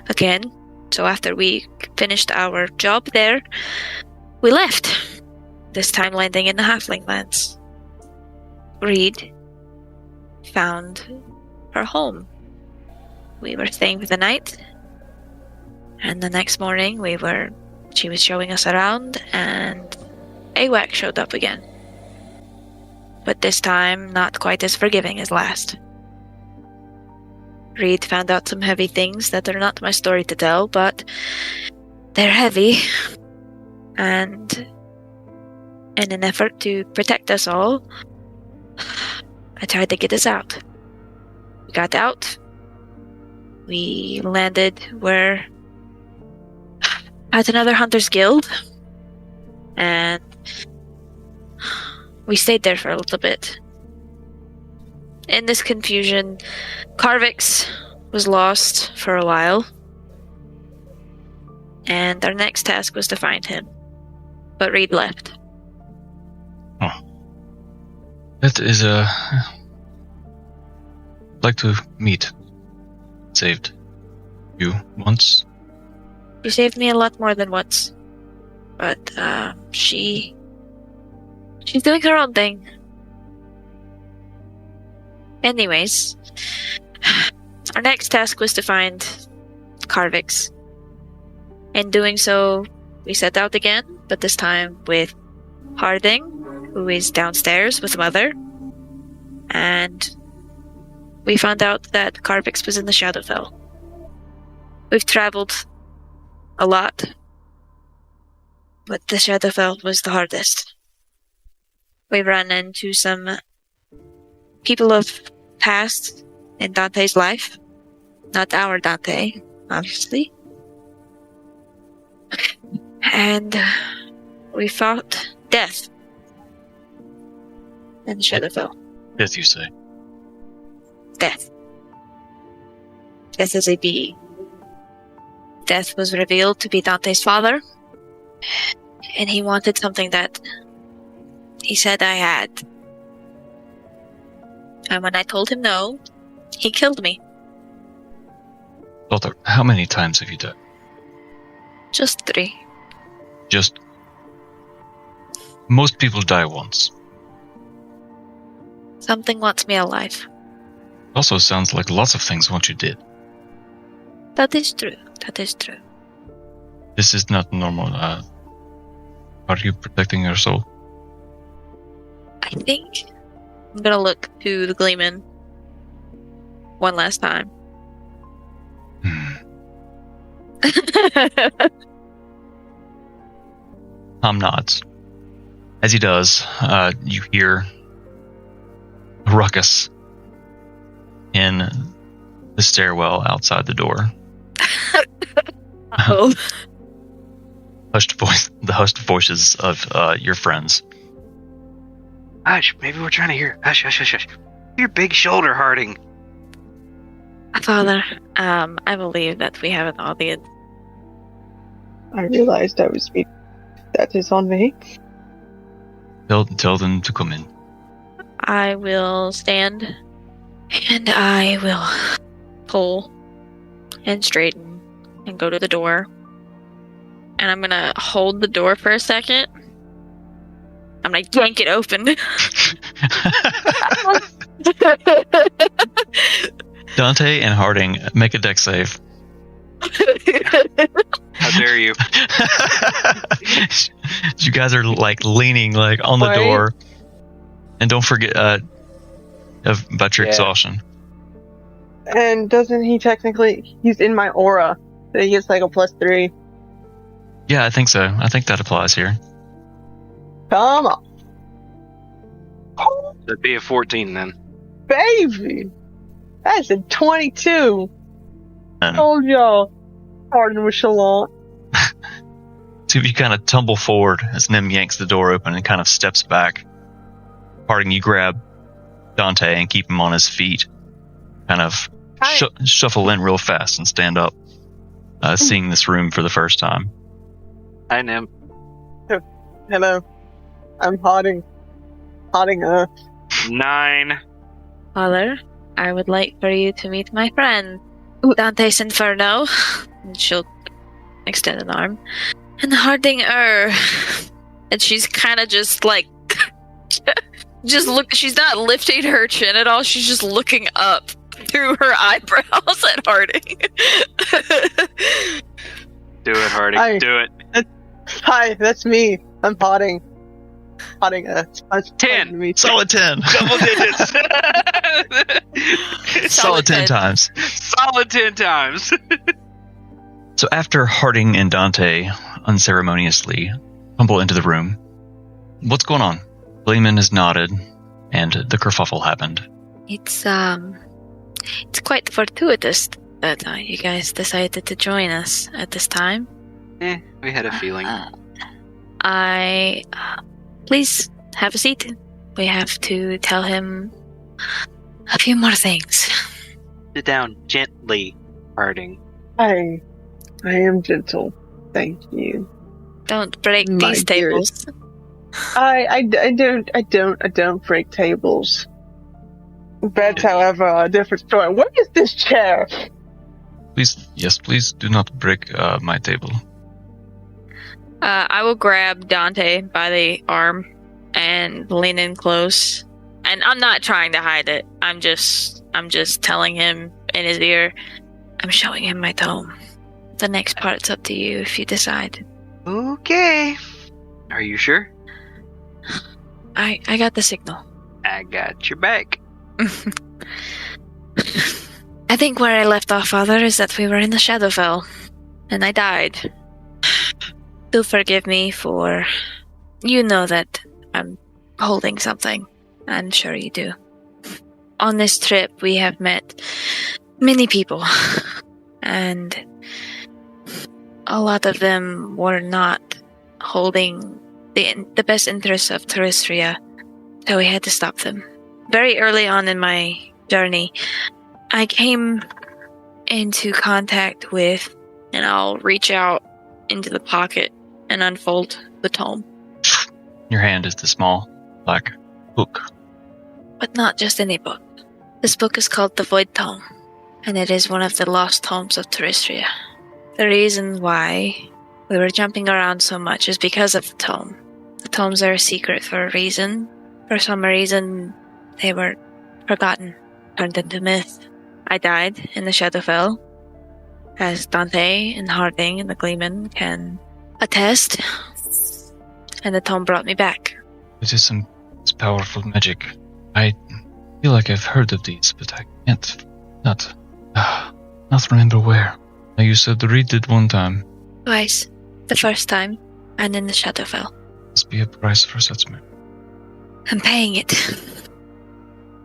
Speaker 2: again. So after we finished our job there, we left. This time landing in the Halfling lands. Reed found her home. We were staying for the night, and the next morning she was showing us around, and Awak showed up again. But this time, not quite as forgiving as last. Reed found out some heavy things that are not my story to tell, but they're heavy, and in an effort to protect us all, I tried to get us out. We got out. We landed at another hunter's guild, and we stayed there for a little bit. In this confusion, Carvix was lost for a while, and our next task was to find him. But Reed left.
Speaker 3: Oh. That is I'd like to meet saved you once.
Speaker 2: She saved me a lot more than once. But, she's doing her own thing. Anyways, our next task was to find Carvix. In doing so, we set out again, but this time with Harding, who is downstairs with Mother. And we found out that Carvix was in the Shadowfell. We've traveled a lot, but the Shadowfell was the hardest. We ran into some people of past in Dante's life. Not our Dante, obviously. And we fought death in the Shadowfell.
Speaker 3: Death, you say?
Speaker 2: Death. Death is a being. Death was revealed to be Dante's father, and he wanted something that he said I had. And when I told him no, he killed me.
Speaker 3: Daughter, how many times have you died?
Speaker 2: Just 3.
Speaker 3: Just... Most people die once.
Speaker 2: Something wants me alive.
Speaker 3: Also sounds like lots of things want you dead.
Speaker 2: That is true. That is true.
Speaker 3: This is not normal. Are you protecting your soul?
Speaker 2: I think I'm gonna look to the Gleeman one last time.
Speaker 3: Tom nods. As he does, you hear a ruckus in the stairwell outside the door.
Speaker 2: Oh.
Speaker 3: The hushed voices of your friends.
Speaker 4: Hush, maybe we're trying to hear. Hush, hush, hush, hush. Your big shoulder, Harding.
Speaker 2: Father, I believe that we have an audience.
Speaker 5: I realized I was speaking. That is on me.
Speaker 3: Tell them to come in.
Speaker 2: I will stand and I will pull and straighten and go to the door. And I'm gonna hold the door for a second. I'm gonna yank it open.
Speaker 3: Dante and Harding, make a dex save.
Speaker 4: How dare you?
Speaker 3: You guys are like leaning like on the door. And don't forget about your exhaustion.
Speaker 5: And doesn't he technically, he's in my aura, so he gets like a +3.
Speaker 3: Yeah, I think so. I think that applies here.
Speaker 5: Come on.
Speaker 4: That'd be a 14 then.
Speaker 5: Baby! That's a 22! Told y'all. Pardon with Shalon.
Speaker 3: So you kind of tumble forward as Nim yanks the door open and kind of steps back. Harding, you grab Dante and keep him on his feet. Kind of shuffle in real fast and stand up, seeing this room for the first time.
Speaker 4: Hi, Nim.
Speaker 5: Hello. I'm Harding. Harding,
Speaker 4: 9.
Speaker 2: Father, I would like for you to meet my friend, Dante's Inferno. And she'll extend an arm. And Harding, and she's kind of just like, she's not lifting her chin at all, she's just looking up through her eyebrows at Harding.
Speaker 4: Do it, Harding.
Speaker 5: Hi.
Speaker 4: Do it.
Speaker 5: Hi, that's me. I'm Harding. Harding,
Speaker 4: 10.
Speaker 3: Solid 10.
Speaker 4: Double digits.
Speaker 3: Solid 10 times.
Speaker 4: Solid 10 times.
Speaker 3: So after Harding and Dante unceremoniously tumble into the room, what's going on? Lehman has nodded, and the kerfuffle happened.
Speaker 2: It's quite fortuitous that you guys decided to join us at this time.
Speaker 4: We had a feeling.
Speaker 2: Please have a seat. We have to tell him a few more things.
Speaker 4: Sit down gently, Harding.
Speaker 5: I am gentle. Thank you.
Speaker 2: Don't break
Speaker 5: My
Speaker 2: these tables.
Speaker 5: I don't break tables. That's, however, a different story. Where is this chair?
Speaker 3: please do not break my table.
Speaker 2: I will grab Dante by the arm and lean in close. And I'm not trying to hide it. I'm just telling him in his ear. I'm showing him my tome. The next part's up to you if you decide.
Speaker 4: Okay. Are you sure?
Speaker 2: I got the signal.
Speaker 4: I got your back.
Speaker 2: I think where I left off, Father, is that we were in the Shadowfell, and I died. Do forgive me for... You know that I'm holding something. I'm sure you do. On this trip, we have met many people, and a lot of them were not holding the best interests of Terrestria, so we had to stop them. Very early on in my journey, I came into contact with, and I'll reach out into the pocket and unfold the tome.
Speaker 3: Your hand is the small black book.
Speaker 2: But not just any book. This book is called the Void Tome, and it is one of the lost tomes of Terrestria. The reason why we were jumping around so much is because of the tome. The tomes are a secret for a reason. For some reason, they were forgotten, turned into myth. I died in the Shadowfell, as Dante and Harding and the Gleeman can attest, and the tome brought me back.
Speaker 3: It is some powerful magic. I feel like I've heard of these, but I can't not remember where. Now you said read it one time.
Speaker 2: Twice. The first time, and in the Shadowfell.
Speaker 3: Must be a price for such memory.
Speaker 2: I'm paying it.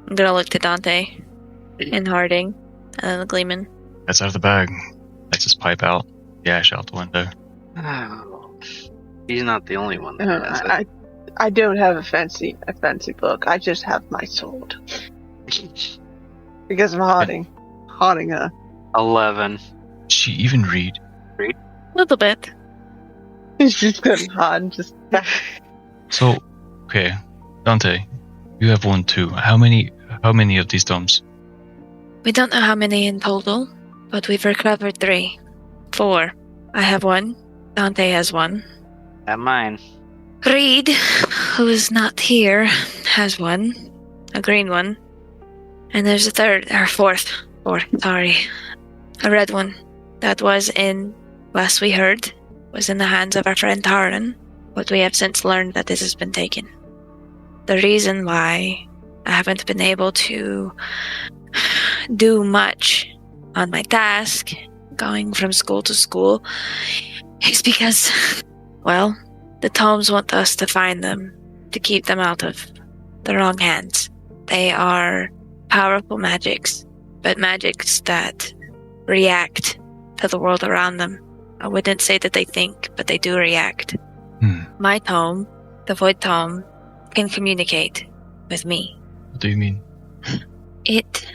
Speaker 2: I'm gonna look to Dante and Harding and then the Gleeman.
Speaker 3: That's out of the bag. Lights his pipe out. The ash out the window.
Speaker 4: Oh, he's not the only one that has it.
Speaker 5: I don't have a fancy book. I just have my sword. Because of Harding.
Speaker 4: 11.
Speaker 3: She even read?
Speaker 2: A little bit.
Speaker 5: She's good hard. Just.
Speaker 3: So, okay, Dante, you have one too. How many of these tomes?
Speaker 2: We don't know how many in total, but we've recovered 3. 4. I have 1. Dante has 1.
Speaker 4: At mine.
Speaker 2: Reed, who is not here, has 1. A green one. And there's a fourth, sorry. A red one. That was last we heard, was in the hands of our friend Taran, but we have since learned that this has been taken. The reason why I haven't been able to do much on my task, going from school to school, is because, well, the tomes want us to find them, to keep them out of the wrong hands. They are powerful magics, but magics that react to the world around them. I wouldn't say that they think, but they do react. My tome, the Void Tome, can communicate with me.
Speaker 3: What do you mean?
Speaker 2: It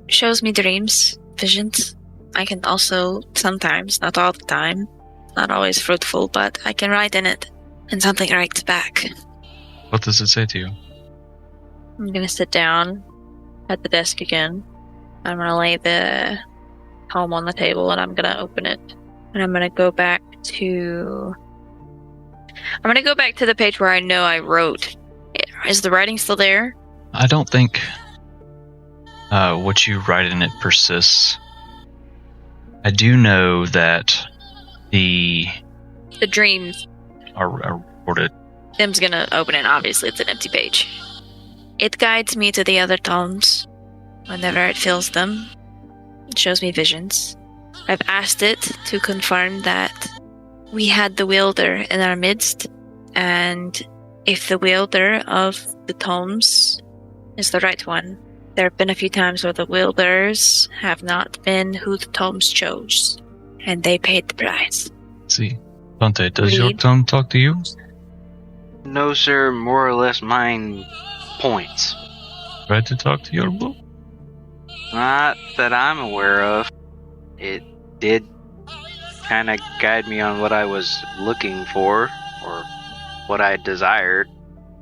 Speaker 2: shows me dreams, visions. I can also sometimes, not all the time, not always fruitful, but I can write in it, and something writes back.
Speaker 3: What does it say to you?
Speaker 2: I'm gonna sit down at the desk again. I'm gonna lay the tome on the table, and I'm gonna open it. And I'm gonna go back to the page where I know I wrote. Is the writing still there?
Speaker 3: I don't think what you write in it persists. I do know that the
Speaker 2: dreams
Speaker 3: are recorded.
Speaker 2: Tim's gonna open it. Obviously, it's an empty page. It guides me to the other tomes whenever it fills them. It shows me visions. I've asked it to confirm that we had the wielder in our midst, and if the wielder of the tomes is the right one. There have been a few times where the wielders have not been who the tomes chose, and they paid the price.
Speaker 3: See, Dante, does your tome talk to you?
Speaker 4: No, sir. More or less mine points.
Speaker 3: Try to talk to your book?
Speaker 4: Not that I'm aware of. It did kind of guide me on what I was looking for, or what I desired.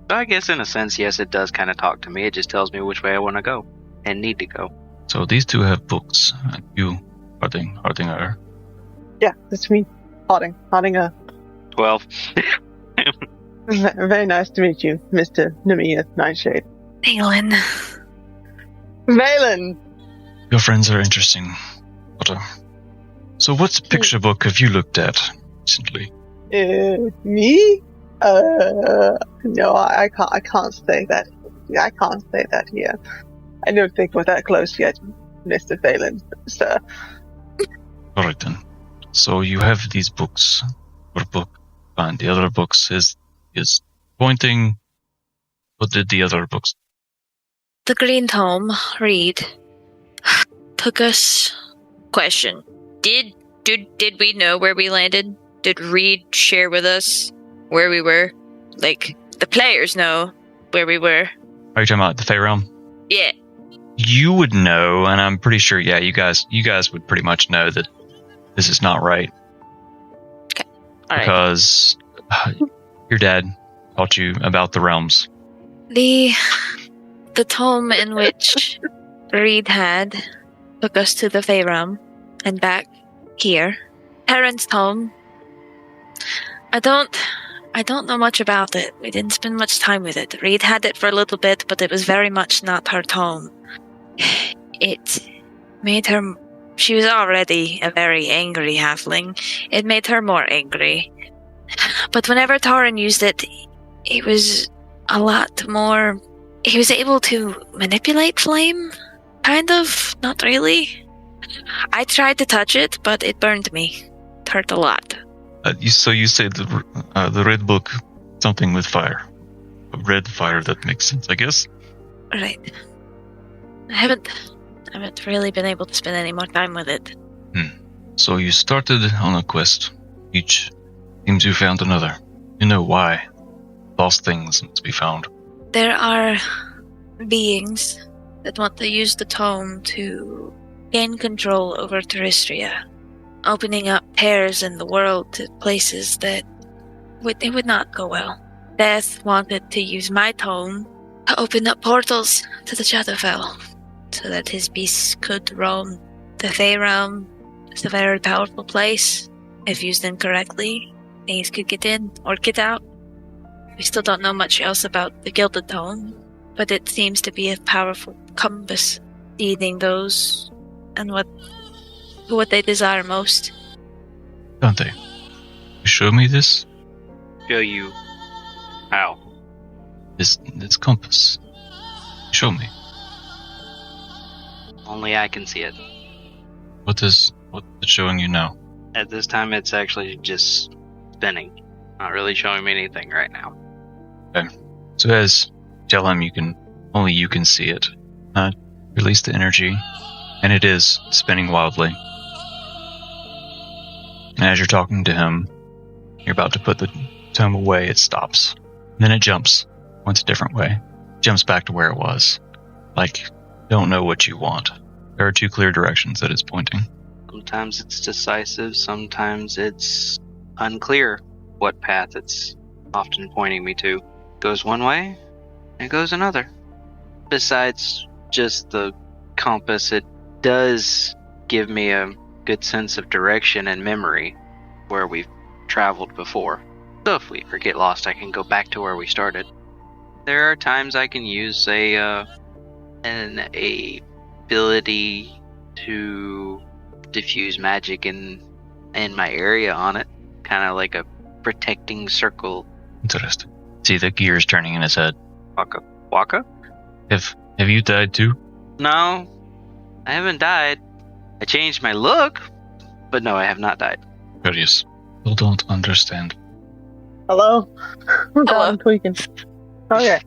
Speaker 4: So I guess in a sense, yes, it does kind of talk to me. It just tells me which way I want to go and need to go.
Speaker 3: So these two have books, and you Hardinger.
Speaker 5: Yeah, that's me. Hardinger.
Speaker 4: 12.
Speaker 5: Very nice to meet you, Mr. Nemean Nightshade.
Speaker 2: Valen.
Speaker 5: Valen!
Speaker 3: Your friends are interesting. So what picture book have you looked at recently?
Speaker 5: Me? No, I can't say that. I can't say that here. I don't think we're that close yet, Mr. Valen, sir.
Speaker 3: Alright then. So you have these books. What book? Fine. The other books is pointing. What did the other books?
Speaker 2: The green tome, Reed, took us. Question: Did we know where we landed? Did Reed share with us where we were? Like, the players know where we were.
Speaker 3: Are you talking about the Fey Realm?
Speaker 2: Yeah.
Speaker 3: You would know, and I'm pretty sure. Yeah, you guys would pretty much know that this is not right.
Speaker 2: Okay. All right.
Speaker 3: Because your dad taught you about the realms.
Speaker 2: The tome in which Reed had took us to the Fey Realm and back here. Terran's tome. I don't know much about it. We didn't spend much time with it. Reed had it for a little bit, but it was very much not her tome. It made her... She was already a very angry halfling. It made her more angry. But whenever Tauren used it, it was a lot more... He was able to manipulate flame? Kind of. Not really. I tried to touch it, but it burned me. It hurt a lot.
Speaker 3: So you say the red book, something with fire. A red fire, that makes sense, I guess.
Speaker 2: Right. I haven't really been able to spend any more time with it.
Speaker 3: So you started on a quest. Each seems you found another. You know why. Lost things must be found.
Speaker 2: There are beings that want to use the tome to gain control over Terrestria, opening up tears in the world to places that it would not go well. Death wanted to use my tome to open up portals to the Shadowfell, so that his beasts could roam. The Fey Realm is a very powerful place. If used incorrectly, things could get in or get out. We still don't know much else about the Gilded Tome, but it seems to be a powerful compass leading those and what they desire most.
Speaker 3: Dante, you show me this?
Speaker 4: Show you how?
Speaker 3: This compass. Show me.
Speaker 4: Only I can see it.
Speaker 3: What's it showing you now?
Speaker 4: At this time, it's actually just spinning. Not really showing me anything right now.
Speaker 3: Okay. So as tell him only you can see it. Release the energy, and it is spinning wildly. And as you're talking to him, you're about to put the tome away, it stops. Then it jumps, points a different way. Jumps back to where it was. Like, don't know what you want. There are two clear directions that it's pointing.
Speaker 4: Sometimes it's decisive, sometimes it's unclear what path it's often pointing me to. It goes one way, and it goes another. Besides just the compass, it does give me a good sense of direction and memory where we've traveled before. So if we ever get lost, I can go back to where we started. There are times I can use an ability to diffuse magic in my area on it, kind of like a protecting circle.
Speaker 3: Interesting. See the gears turning in his head.
Speaker 4: Waka?
Speaker 3: Have you died too?
Speaker 4: No, I haven't died. I changed my look, but no, I have not died.
Speaker 3: Curious. Still don't understand.
Speaker 5: Hello?
Speaker 2: Hello.
Speaker 5: I'm tweaking. Oh yeah.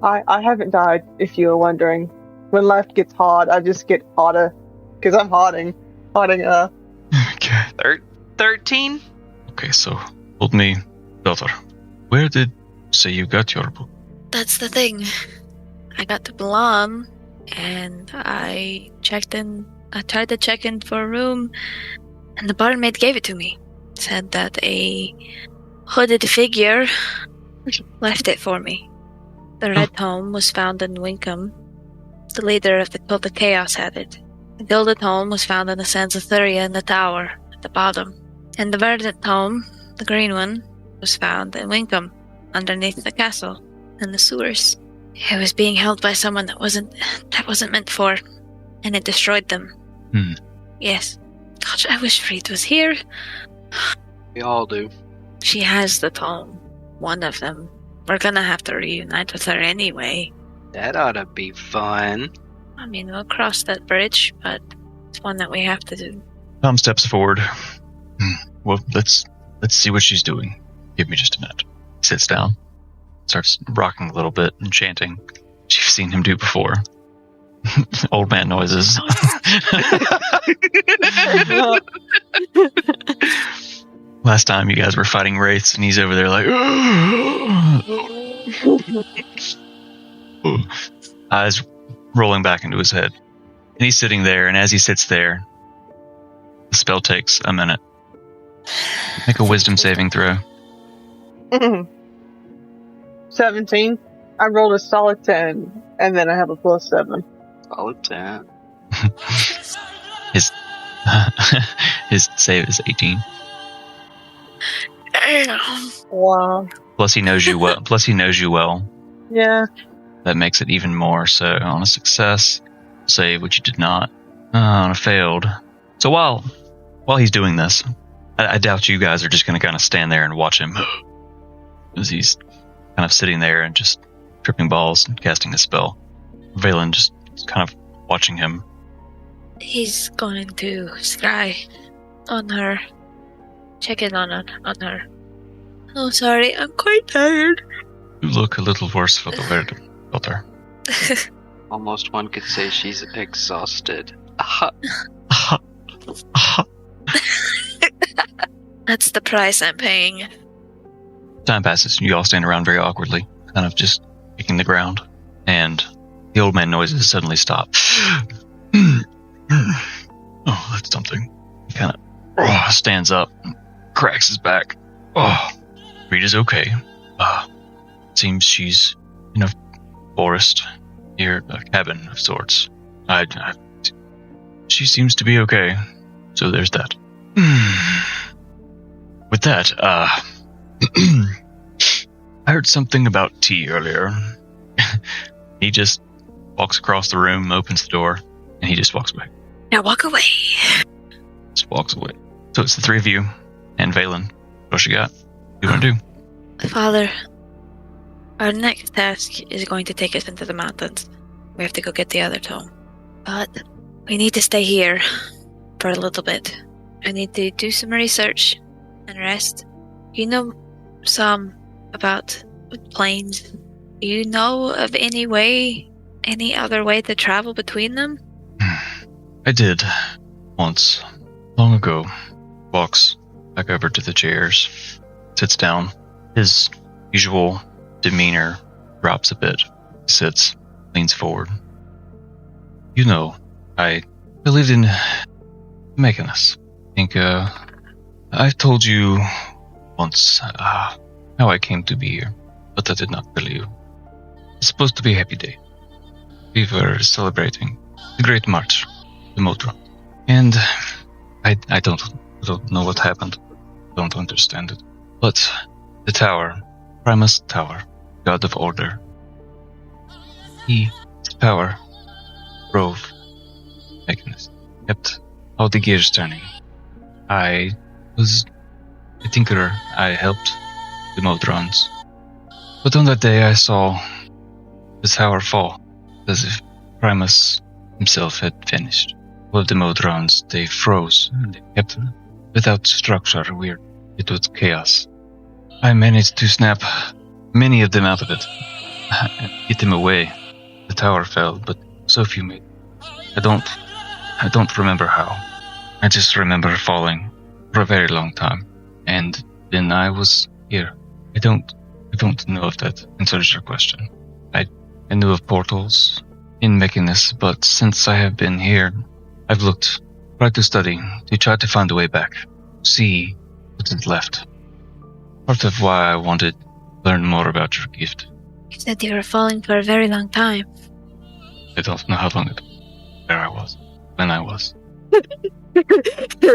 Speaker 5: I haven't died, if you were wondering. When life gets hard, I just get harder. Because I'm harding.
Speaker 3: Okay.
Speaker 4: 13?
Speaker 3: Okay, so told me, daughter, where did you say you got your book?
Speaker 2: That's the thing. I got to Milan, and I checked in. I tried to check in for a room, and the barmaid gave it to me. Said that a hooded figure left it for me. The red tome was found in Winkham. The leader of the cult of chaos had it. The gilded tome was found in the sands of Thuria in the tower at the bottom. And the verdant tome, the green one, was found in Winkham, underneath the castle, in the sewers. It was being held by someone that wasn't meant for, and it destroyed them. Yes. Gosh, I wish Fried was here.
Speaker 4: We all do.
Speaker 2: She has the tome. One of them. We're gonna have to reunite with her anyway.
Speaker 4: That ought to be fun.
Speaker 2: I mean, we'll cross that bridge, but it's one that we have to do.
Speaker 3: Tom steps forward. Well, let's see what she's doing. Give me just a minute. Sits down. Starts rocking a little bit and chanting. You've seen him do before. Old man noises. Last time you guys were fighting wraiths and he's over there like eyes rolling back into his head. And he's sitting there, and as he sits there, the spell takes a minute. Make a wisdom saving throw.
Speaker 5: 17. I rolled a solid 10, and then I have a +7.
Speaker 4: Solid 10.
Speaker 3: His save is 18.
Speaker 5: Wow.
Speaker 3: Plus he knows you well.
Speaker 5: Yeah.
Speaker 3: That makes it even more. So on a success, save which you did not. On a failed. So while he's doing this, I doubt you guys are just going to kind of stand there and watch him as he's kind of sitting there and just tripping balls and casting a spell. Valen just kind of watching him.
Speaker 2: He's going to scry on her. Check in on her. Oh, sorry, I'm quite tired.
Speaker 3: You look a little worse for the wear, daughter.
Speaker 4: Almost one could say she's exhausted.
Speaker 2: That's the price I'm paying.
Speaker 3: Time passes and you all stand around very awkwardly, kind of just kicking the ground. And the old man noises suddenly stop. Oh, that's something. He kind of stands up, and cracks his back. Rita's okay. Seems she's in a forest near a cabin of sorts. She seems to be okay. So there's that. With that, I heard something about tea earlier. He just walks across the room, opens the door, and he just walks away.
Speaker 2: Now walk away.
Speaker 3: Just walks away. So it's the three of you and Valen. What you got? What do you want to do?
Speaker 2: Father, our next task is going to take us into the mountains. We have to go get the other tome. But we need to stay here for a little bit. I need to do some research and rest. You know some about planes. Do you know of any other way to travel between them?
Speaker 3: I did. Once. Long ago. Walks back over to the chairs. Sits down. His usual demeanor drops a bit. He sits. Leans forward. You know, I lived in Mechanis. I think, I've told you once how I came to be here, but I did not tell you. It's supposed to be a happy day. We were celebrating the Great March, the Motron. And I don't know what happened. Don't understand it. But the tower, Primus Tower, God of Order, his power drove Mechanis, kept all the gears turning. I was a tinkerer. I helped the Modrons. But on that day I saw the tower fall, as if Primus himself had finished. All of the Modrons, they froze, and they kept without structure. It was chaos. I managed to snap many of them out of it, and get them away. The tower fell, but so few made it. I don't remember how. I just remember falling for a very long time, and then I was here. I don't know if that answers your question. I knew of portals in Mechanis, but since I have been here, I've tried to study, to try to find a way back, see what is left. Part of why I wanted to learn more about your gift.
Speaker 2: You said you were falling for a very long time.
Speaker 3: I don't know how long where I was, when I was.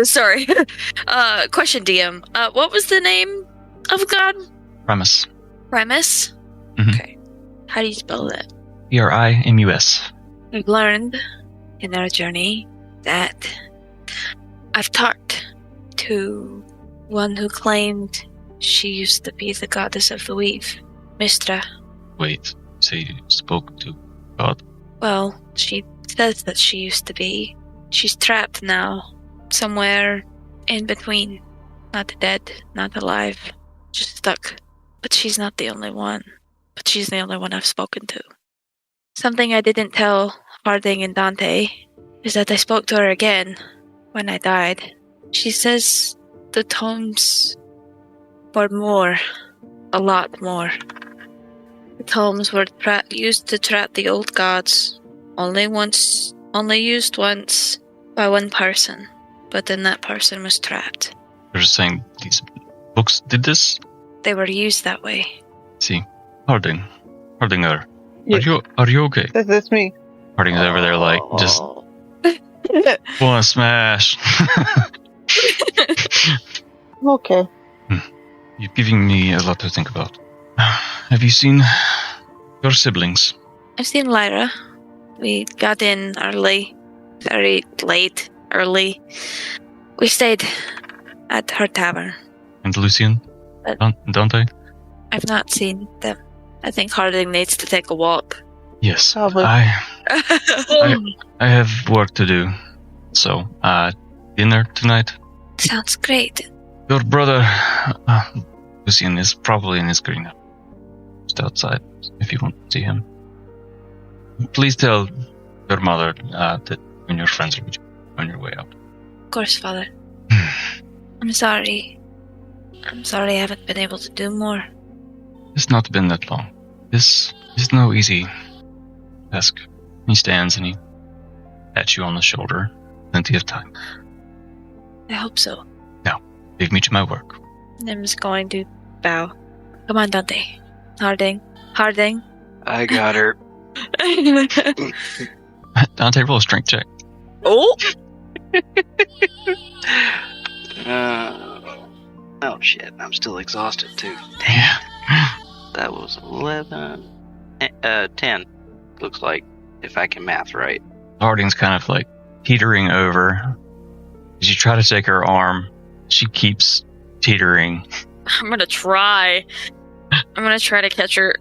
Speaker 2: Sorry. Question, DM. What was the name of God?
Speaker 3: Premise.
Speaker 2: Premise?
Speaker 3: Mhm.
Speaker 2: Okay. How do you spell that?
Speaker 3: Primus.
Speaker 2: We've learned in our journey that I've talked to one who claimed she used to be the goddess of the weave, Mistra.
Speaker 3: Wait, so you spoke to God?
Speaker 2: Well, she says that she used to be. She's trapped now, somewhere in between. Not dead, not alive, just stuck. But she's not the only one. But she's the only one I've spoken to. Something I didn't tell Harding and Dante is that I spoke to her again when I died. She says the tomes were more, a lot more. The tomes were used to trap the old gods, only used once by one person, but then that person was trapped.
Speaker 3: You're just saying these books did this?
Speaker 2: They were used that way.
Speaker 3: See, Hardinger,
Speaker 5: Yeah.
Speaker 3: are you okay?
Speaker 5: This is me.
Speaker 3: Harding's over there like, just wanna smash.
Speaker 5: Okay.
Speaker 3: You're giving me a lot to think about. Have you seen your siblings?
Speaker 2: I've seen Lyra. We got in early, very late, early. We stayed at her tavern.
Speaker 3: And Lucian? Dante?
Speaker 2: I've not seen them. I think Harding needs to take a walk.
Speaker 3: Yes.
Speaker 5: Probably.
Speaker 3: I have work to do. So, dinner tonight?
Speaker 2: Sounds great.
Speaker 3: Your brother, Lucian, is probably in his greenhouse. Just outside, if you want to see him. Please tell your mother that you and your friends will be on your way out.
Speaker 2: Of course, Father. I'm sorry. I haven't been able to do more.
Speaker 3: It's not been that long. This is no easy task. He stands and he pats you on the shoulder. Plenty of time.
Speaker 2: I hope so.
Speaker 3: Now, leave me to my work.
Speaker 2: Nim's going to bow. Come on, Dante. Harding.
Speaker 4: I got her.
Speaker 3: Dante, roll a strength check.
Speaker 2: Oh!
Speaker 4: Oh shit, I'm still exhausted too.
Speaker 3: Yeah.
Speaker 4: That was 11. 10. Looks like, if I can math right.
Speaker 3: Harding's kind of like teetering over. As you try to take her arm, she keeps teetering.
Speaker 2: I'm gonna try to catch her.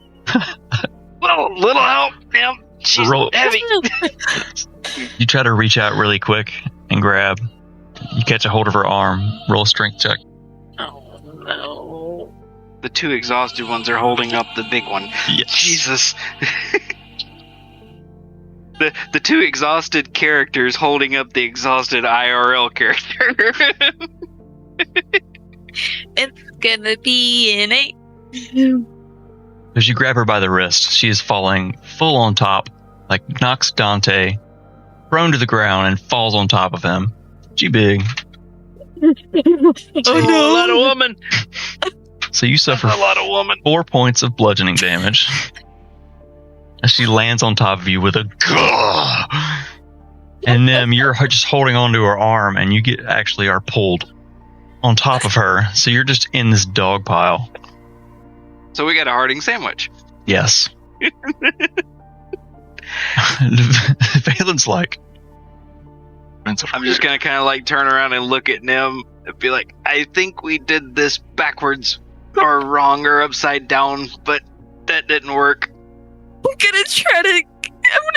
Speaker 4: Little help, damn. She's heavy.
Speaker 3: You try to reach out really quick and grab. You catch a hold of her arm. Roll a strength check.
Speaker 2: Oh no.
Speaker 4: The two exhausted ones are holding up the big one.
Speaker 3: Yes.
Speaker 4: Jesus. The two exhausted characters holding up the exhausted IRL character.
Speaker 2: It's gonna be an 8.
Speaker 3: As you grab her by the wrist, she is falling full on top, like knocks Dante prone to the ground and falls on top of him. She big.
Speaker 2: Oh no,
Speaker 4: A lot of woman.
Speaker 3: So you suffer
Speaker 4: A lot of woman.
Speaker 3: 4 points of bludgeoning damage. As she lands on top of you with a gah! And then you're just holding onto her arm and you are pulled on top of her. So you're just in this dog pile.
Speaker 4: So we got a Harding sandwich.
Speaker 3: Yes. Valen's like,
Speaker 4: I'm just gonna kind of like turn around and look at Nim and be like, I think we did this backwards or wrong or upside down, but that didn't work.
Speaker 2: I'm gonna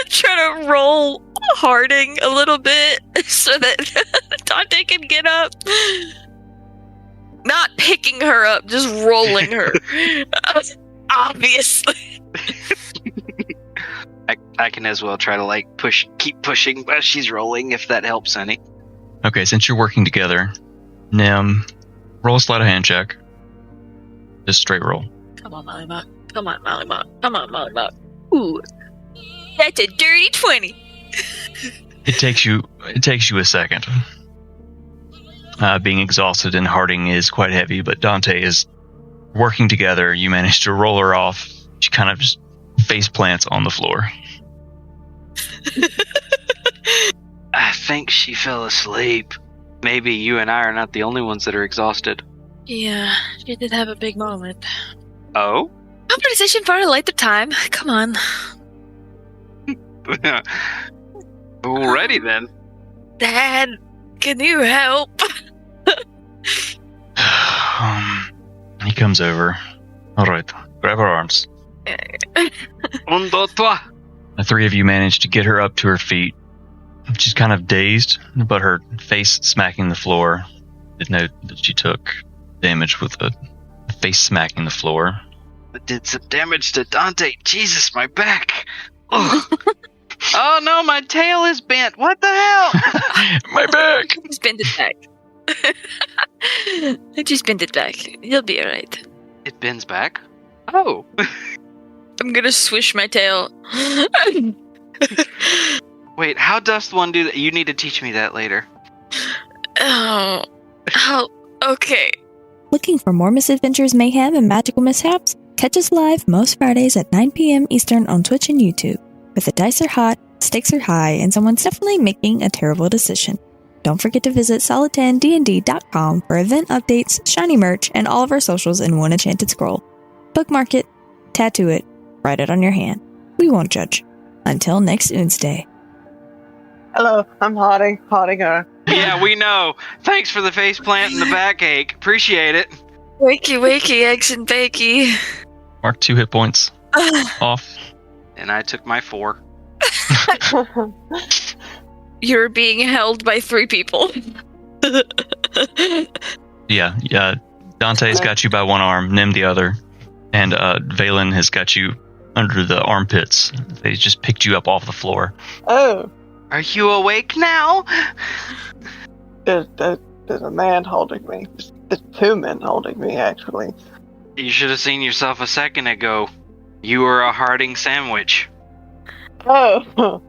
Speaker 2: try to roll Harding a little bit so that Dante can get up. Not picking her up, just rolling her. Obviously.
Speaker 4: I can as well try to like keep pushing while she's rolling, if that helps any.
Speaker 3: okay, since you're working together, Nim, roll a sleight of hand check. Just straight roll.
Speaker 2: Come on, Mollymog. Ooh. That's a dirty 20.
Speaker 3: It takes you a second. Being exhausted and Harding is quite heavy, but Dante is working together. You manage to roll her off. She kind of just face plants on the floor.
Speaker 4: I think she fell asleep. Maybe you and I are not the only ones that are exhausted.
Speaker 2: Yeah, she did have a big moment.
Speaker 4: Oh?
Speaker 2: Conversation for a later time. Come on.
Speaker 4: Alrighty then.
Speaker 2: Dad, can you help?
Speaker 3: He comes over. All right, grab her arms.
Speaker 4: Un, dos, trois.
Speaker 3: The three of you manage to get her up to her feet. She's kind of dazed, but her face smacking the floor. Did note that she took damage with the face smacking the floor.
Speaker 4: I did some damage to Dante. Jesus, my back. Oh. Oh no, my tail is bent. What the hell?
Speaker 3: My back.
Speaker 2: Just bend it back. Just bend it back. You'll be alright.
Speaker 4: It bends back? Oh.
Speaker 2: I'm gonna swish my tail.
Speaker 4: Wait, how does one do that? You need to teach me that later.
Speaker 2: Oh. Okay.
Speaker 6: Looking for more misadventures, mayhem, and magical mishaps? Catch us live most Fridays at 9 p.m. Eastern on Twitch and YouTube. Where the dice are hot, stakes are high, and someone's definitely making a terrible decision. Don't forget to visit solid10dnd.com for event updates, shiny merch, and all of our socials in one enchanted scroll. Bookmark it, tattoo it, write it on your hand. We won't judge. Until next Wednesday.
Speaker 5: Hello, I'm Harding. Hardinger.
Speaker 4: Yeah, we know. Thanks for the face plant and the backache. Appreciate it.
Speaker 2: Wakey, eggs and bakey.
Speaker 3: Mark 2 hit points off.
Speaker 4: And I took my 4.
Speaker 2: You're being held by 3 people.
Speaker 3: Yeah. Dante's got you by one arm, Nim the other, and Valen has got you under the armpits. They just picked you up off the floor.
Speaker 5: Oh,
Speaker 4: Are you awake now?
Speaker 5: there's a man holding me. There's 2 men holding me, actually.
Speaker 4: You should have seen yourself a second ago. You were a Harding sandwich.
Speaker 5: Oh.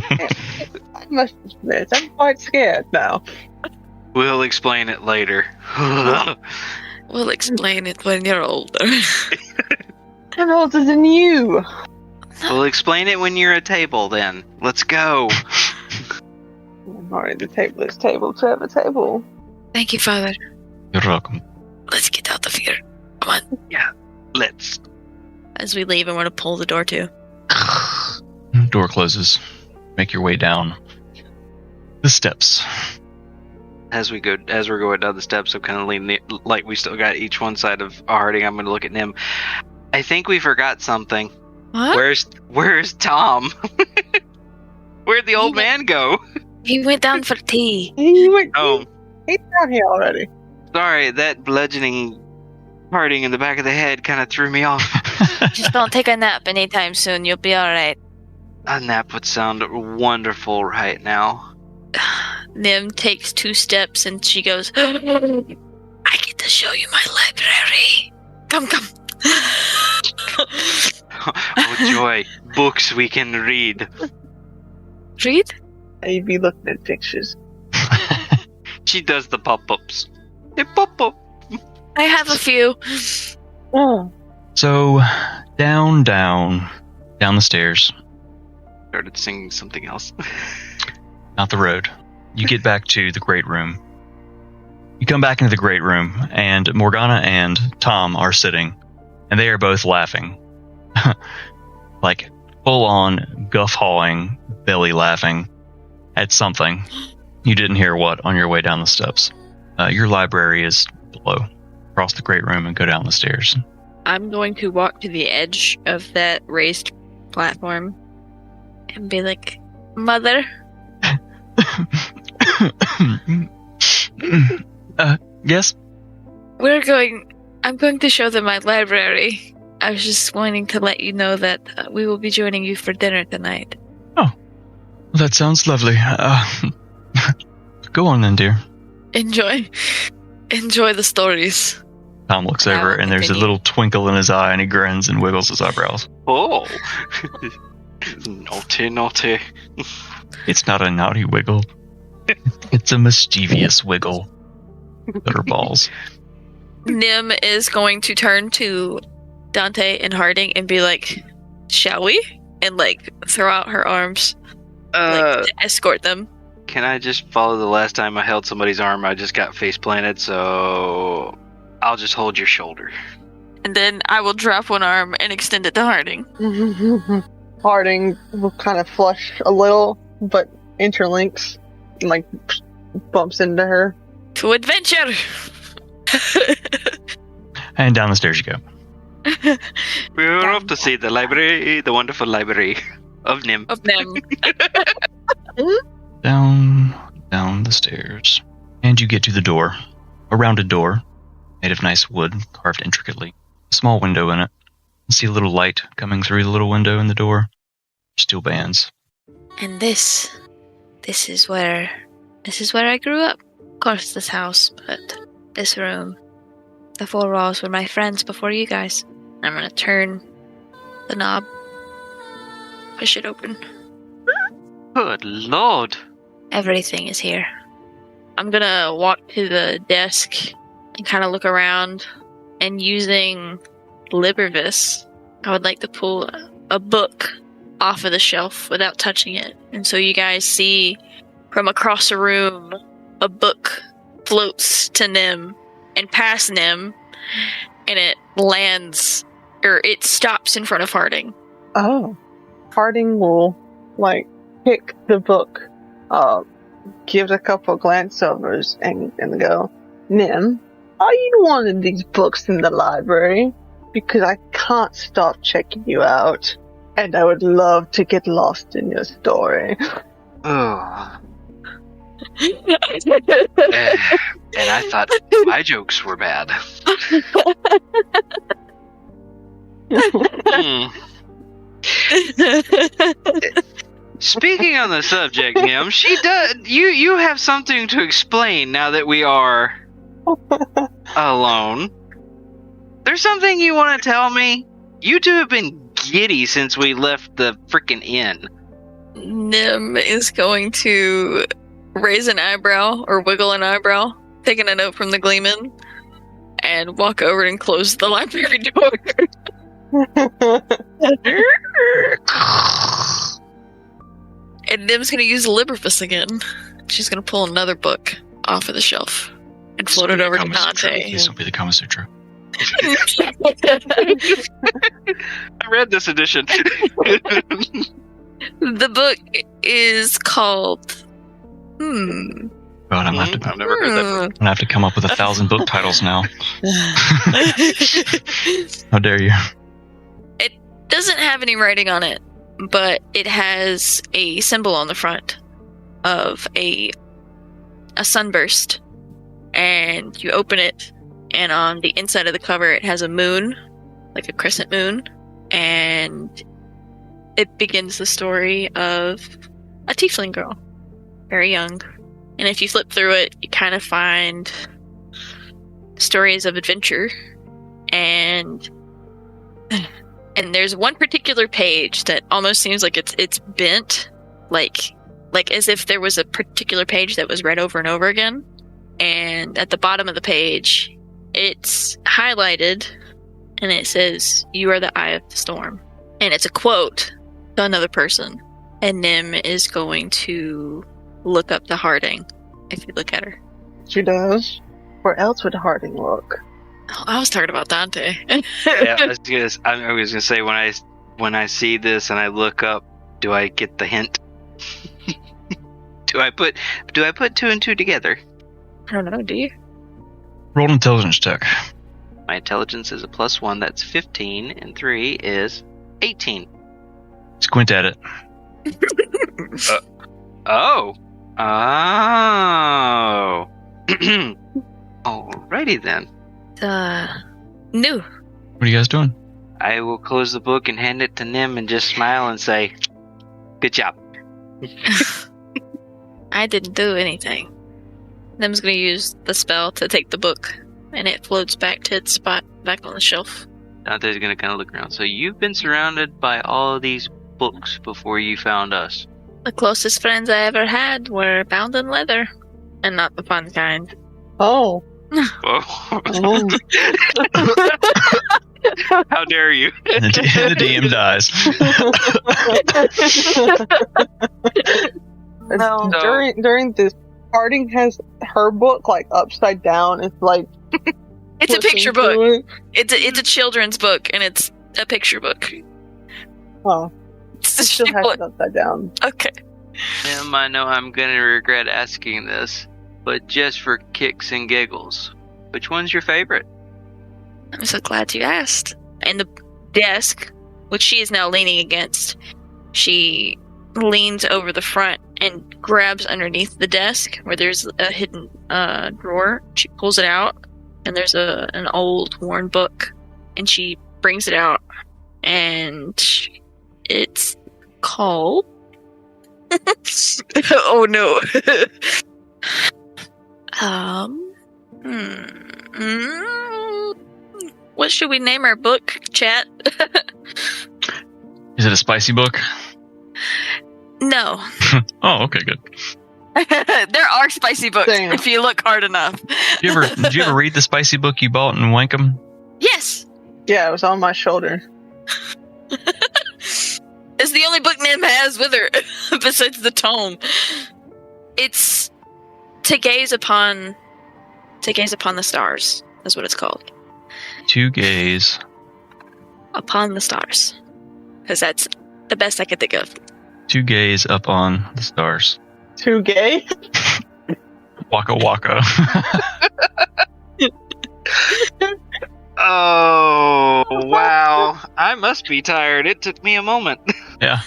Speaker 5: I must admit, I'm quite scared now.
Speaker 4: We'll explain it later.
Speaker 2: We'll explain it when you're older.
Speaker 5: I'm older than you.
Speaker 4: We'll explain it when you're at table then. Let's go.
Speaker 5: I'm already the table is table to have a table.
Speaker 2: Thank you, Father.
Speaker 3: You're welcome.
Speaker 2: Let's get out of here. Come on.
Speaker 4: Let's.
Speaker 2: As we leave, I want to pull the door too.
Speaker 3: Door closes. Make your way down the steps.
Speaker 4: As we're going down the steps, I'm kind of leaning like we still got each one side of Harding. I'm going to look at Nim. I think we forgot something.
Speaker 2: What?
Speaker 4: Where's Tom? Where'd the old man go?
Speaker 2: He went down for tea.
Speaker 5: He went.
Speaker 4: Oh,
Speaker 5: He's down here already.
Speaker 4: sorry. That bludgeoning Harding in the back of the head kind of threw me off.
Speaker 2: Just don't take a nap anytime soon. You'll be alright.
Speaker 4: A nap would sound wonderful right now.
Speaker 2: Nim takes 2 steps and she goes, I get to show you my library. Come.
Speaker 4: Oh, joy. Books we can read.
Speaker 2: Read?
Speaker 5: I'd be looking at pictures.
Speaker 4: She does the pop-ups. They pop up.
Speaker 2: I have a few.
Speaker 5: Oh.
Speaker 3: So, down the stairs.
Speaker 4: Started singing something else.
Speaker 3: Not the road. You get back to the great room. You come back into the great room, and Morgana and Tom are sitting, and they are both laughing. Like, full-on, guff-hawing, belly laughing at something. You didn't hear what on your way down the steps. Your library is below. Cross the great room and go down the stairs.
Speaker 2: I'm going to walk to the edge of that raised platform and be like, Mother?
Speaker 3: Yes?
Speaker 2: I'm going to show them my library. I was just wanting to let you know that we will be joining you for dinner tonight.
Speaker 3: Oh, well, that sounds lovely. Go on then, dear.
Speaker 2: Enjoy the stories.
Speaker 3: Tom looks over, and there's a little twinkle in his eye, and he grins and wiggles his eyebrows.
Speaker 4: Oh. Naughty.
Speaker 3: It's not a naughty wiggle. It's a mischievous wiggle. Butterballs.
Speaker 2: Nim is going to turn to Dante and Harding and be like, shall we? And like throw out her arms. to escort them.
Speaker 4: Can I just follow the last time I held somebody's arm? I just got face planted, so I'll just hold your shoulder.
Speaker 2: And then I will drop one arm and extend it to Harding.
Speaker 5: Harding will kind of flush a little, but interlinks, like bumps into her.
Speaker 2: To adventure!
Speaker 3: And down the stairs you go.
Speaker 4: We're off to see the library, the wonderful library of Nim.
Speaker 2: Of Nim.
Speaker 3: Down the stairs. And you get to the door. A rounded door, made of nice wood, carved intricately. A small window in it. You see a little light coming through the little window in the door. Steel bands.
Speaker 2: And this is where I grew up. Of course, this house, but this room. The four walls were my friends before you guys. I'm gonna turn the knob. Push it open.
Speaker 4: Good lord.
Speaker 2: Everything is here. I'm gonna walk to the desk and kind of look around, and using Librivis, I would like to pull a book off of the shelf without touching it. And so you guys see from across the room, a book floats to Nim and past Nim, and it lands, or it stops in front of Harding.
Speaker 5: Oh. Harding will, pick the book up, give a couple glance overs, and go, Nim, are you one of these books in the library? Because I can't stop checking you out, and I would love to get lost in your story.
Speaker 4: Oh. And I thought my jokes were bad. Speaking on the subject, Nim, she does. You have something to explain now that we are alone. There's something you want to tell me? You two have been giddy since we left the freaking inn.
Speaker 2: Nim is going to raise an eyebrow or wiggle an eyebrow, taking a note from the Gleeman, and walk over and close the library door. And Nim's going to use Librivis again. She's going to pull another book off of the shelf and float it over to Dante.
Speaker 3: Please don't be the Kama Sutra.
Speaker 4: I read this edition.
Speaker 2: The book is called...
Speaker 3: God, I've
Speaker 4: never heard that book.
Speaker 3: I'm gonna have to come up with 1,000 book titles now. How dare you?
Speaker 2: It doesn't have any writing on it, but it has a symbol on the front of a sunburst. And you open it, and on the inside of the cover it has a moon, like a crescent moon, and it begins the story of a tiefling girl, very young. And if you flip through it, you kind of find stories of adventure, and there's one particular page that almost seems like it's bent, like as if there was a particular page that was read over and over again. And at the bottom of the page, it's highlighted, and it says, "You are the eye of the storm." And it's a quote to another person. And Nim is going to look up to Harding, if you look at her.
Speaker 5: She does. Where else would Harding look?
Speaker 2: Oh, I was talking about Dante.
Speaker 4: Yeah, I was gonna say, when I see this and I look up, do I get the hint? Do I put two and two together?
Speaker 2: I don't know, do you?
Speaker 3: Roll an intelligence check.
Speaker 4: My intelligence is a +1, that's 15, and 3 is 18.
Speaker 3: Squint at it.
Speaker 4: Oh. Alrighty then.
Speaker 2: New.
Speaker 3: What are you guys doing?
Speaker 4: I will close the book and hand it to Nim and just smile and say, "Good job."
Speaker 2: I didn't do anything. Nim's gonna use the spell to take the book, and it floats back to its spot back on the shelf.
Speaker 4: Dante's gonna kind of look around. So you've been surrounded by all of these books before you found us.
Speaker 2: The closest friends I ever had were bound in leather, and not the fun kind.
Speaker 5: Oh.
Speaker 4: Oh. How dare you?
Speaker 3: And the DM dies.
Speaker 2: No.
Speaker 5: During this, Harding has her book like upside down. It's like
Speaker 2: It's a picture book.
Speaker 5: it.
Speaker 2: It's a children's book, and it's a picture book.
Speaker 5: Oh,
Speaker 2: It's
Speaker 5: she
Speaker 2: just
Speaker 5: still has it upside down.
Speaker 2: okay.
Speaker 4: I know I'm gonna regret asking this, but just for kicks and giggles, which one's your favorite?
Speaker 2: I'm so glad you asked. And the desk, which she is now leaning against, she leans over the front and grabs underneath the desk where there's a hidden drawer. She pulls it out, and there's an old worn book, and she brings it out, and it's called. Oh no. What should we name our book, chat?
Speaker 3: Is it a spicy book?
Speaker 2: No.
Speaker 3: Oh, okay, good.
Speaker 2: There are spicy books
Speaker 5: Damn.
Speaker 2: if you look hard enough.
Speaker 3: Did you ever read the spicy book you bought in Wankum?
Speaker 2: Yes.
Speaker 5: Yeah, it was on my shoulder.
Speaker 2: It's the only book Nim has with her besides the tome. It's to gaze upon the stars is what it's called.
Speaker 3: To gaze.
Speaker 2: Upon the stars. Because that's the best I could think of.
Speaker 3: To gaze upon the stars.
Speaker 5: Too gay?
Speaker 3: Waka waka.
Speaker 4: Oh, wow. I must be tired. It took me a moment.
Speaker 3: Yeah.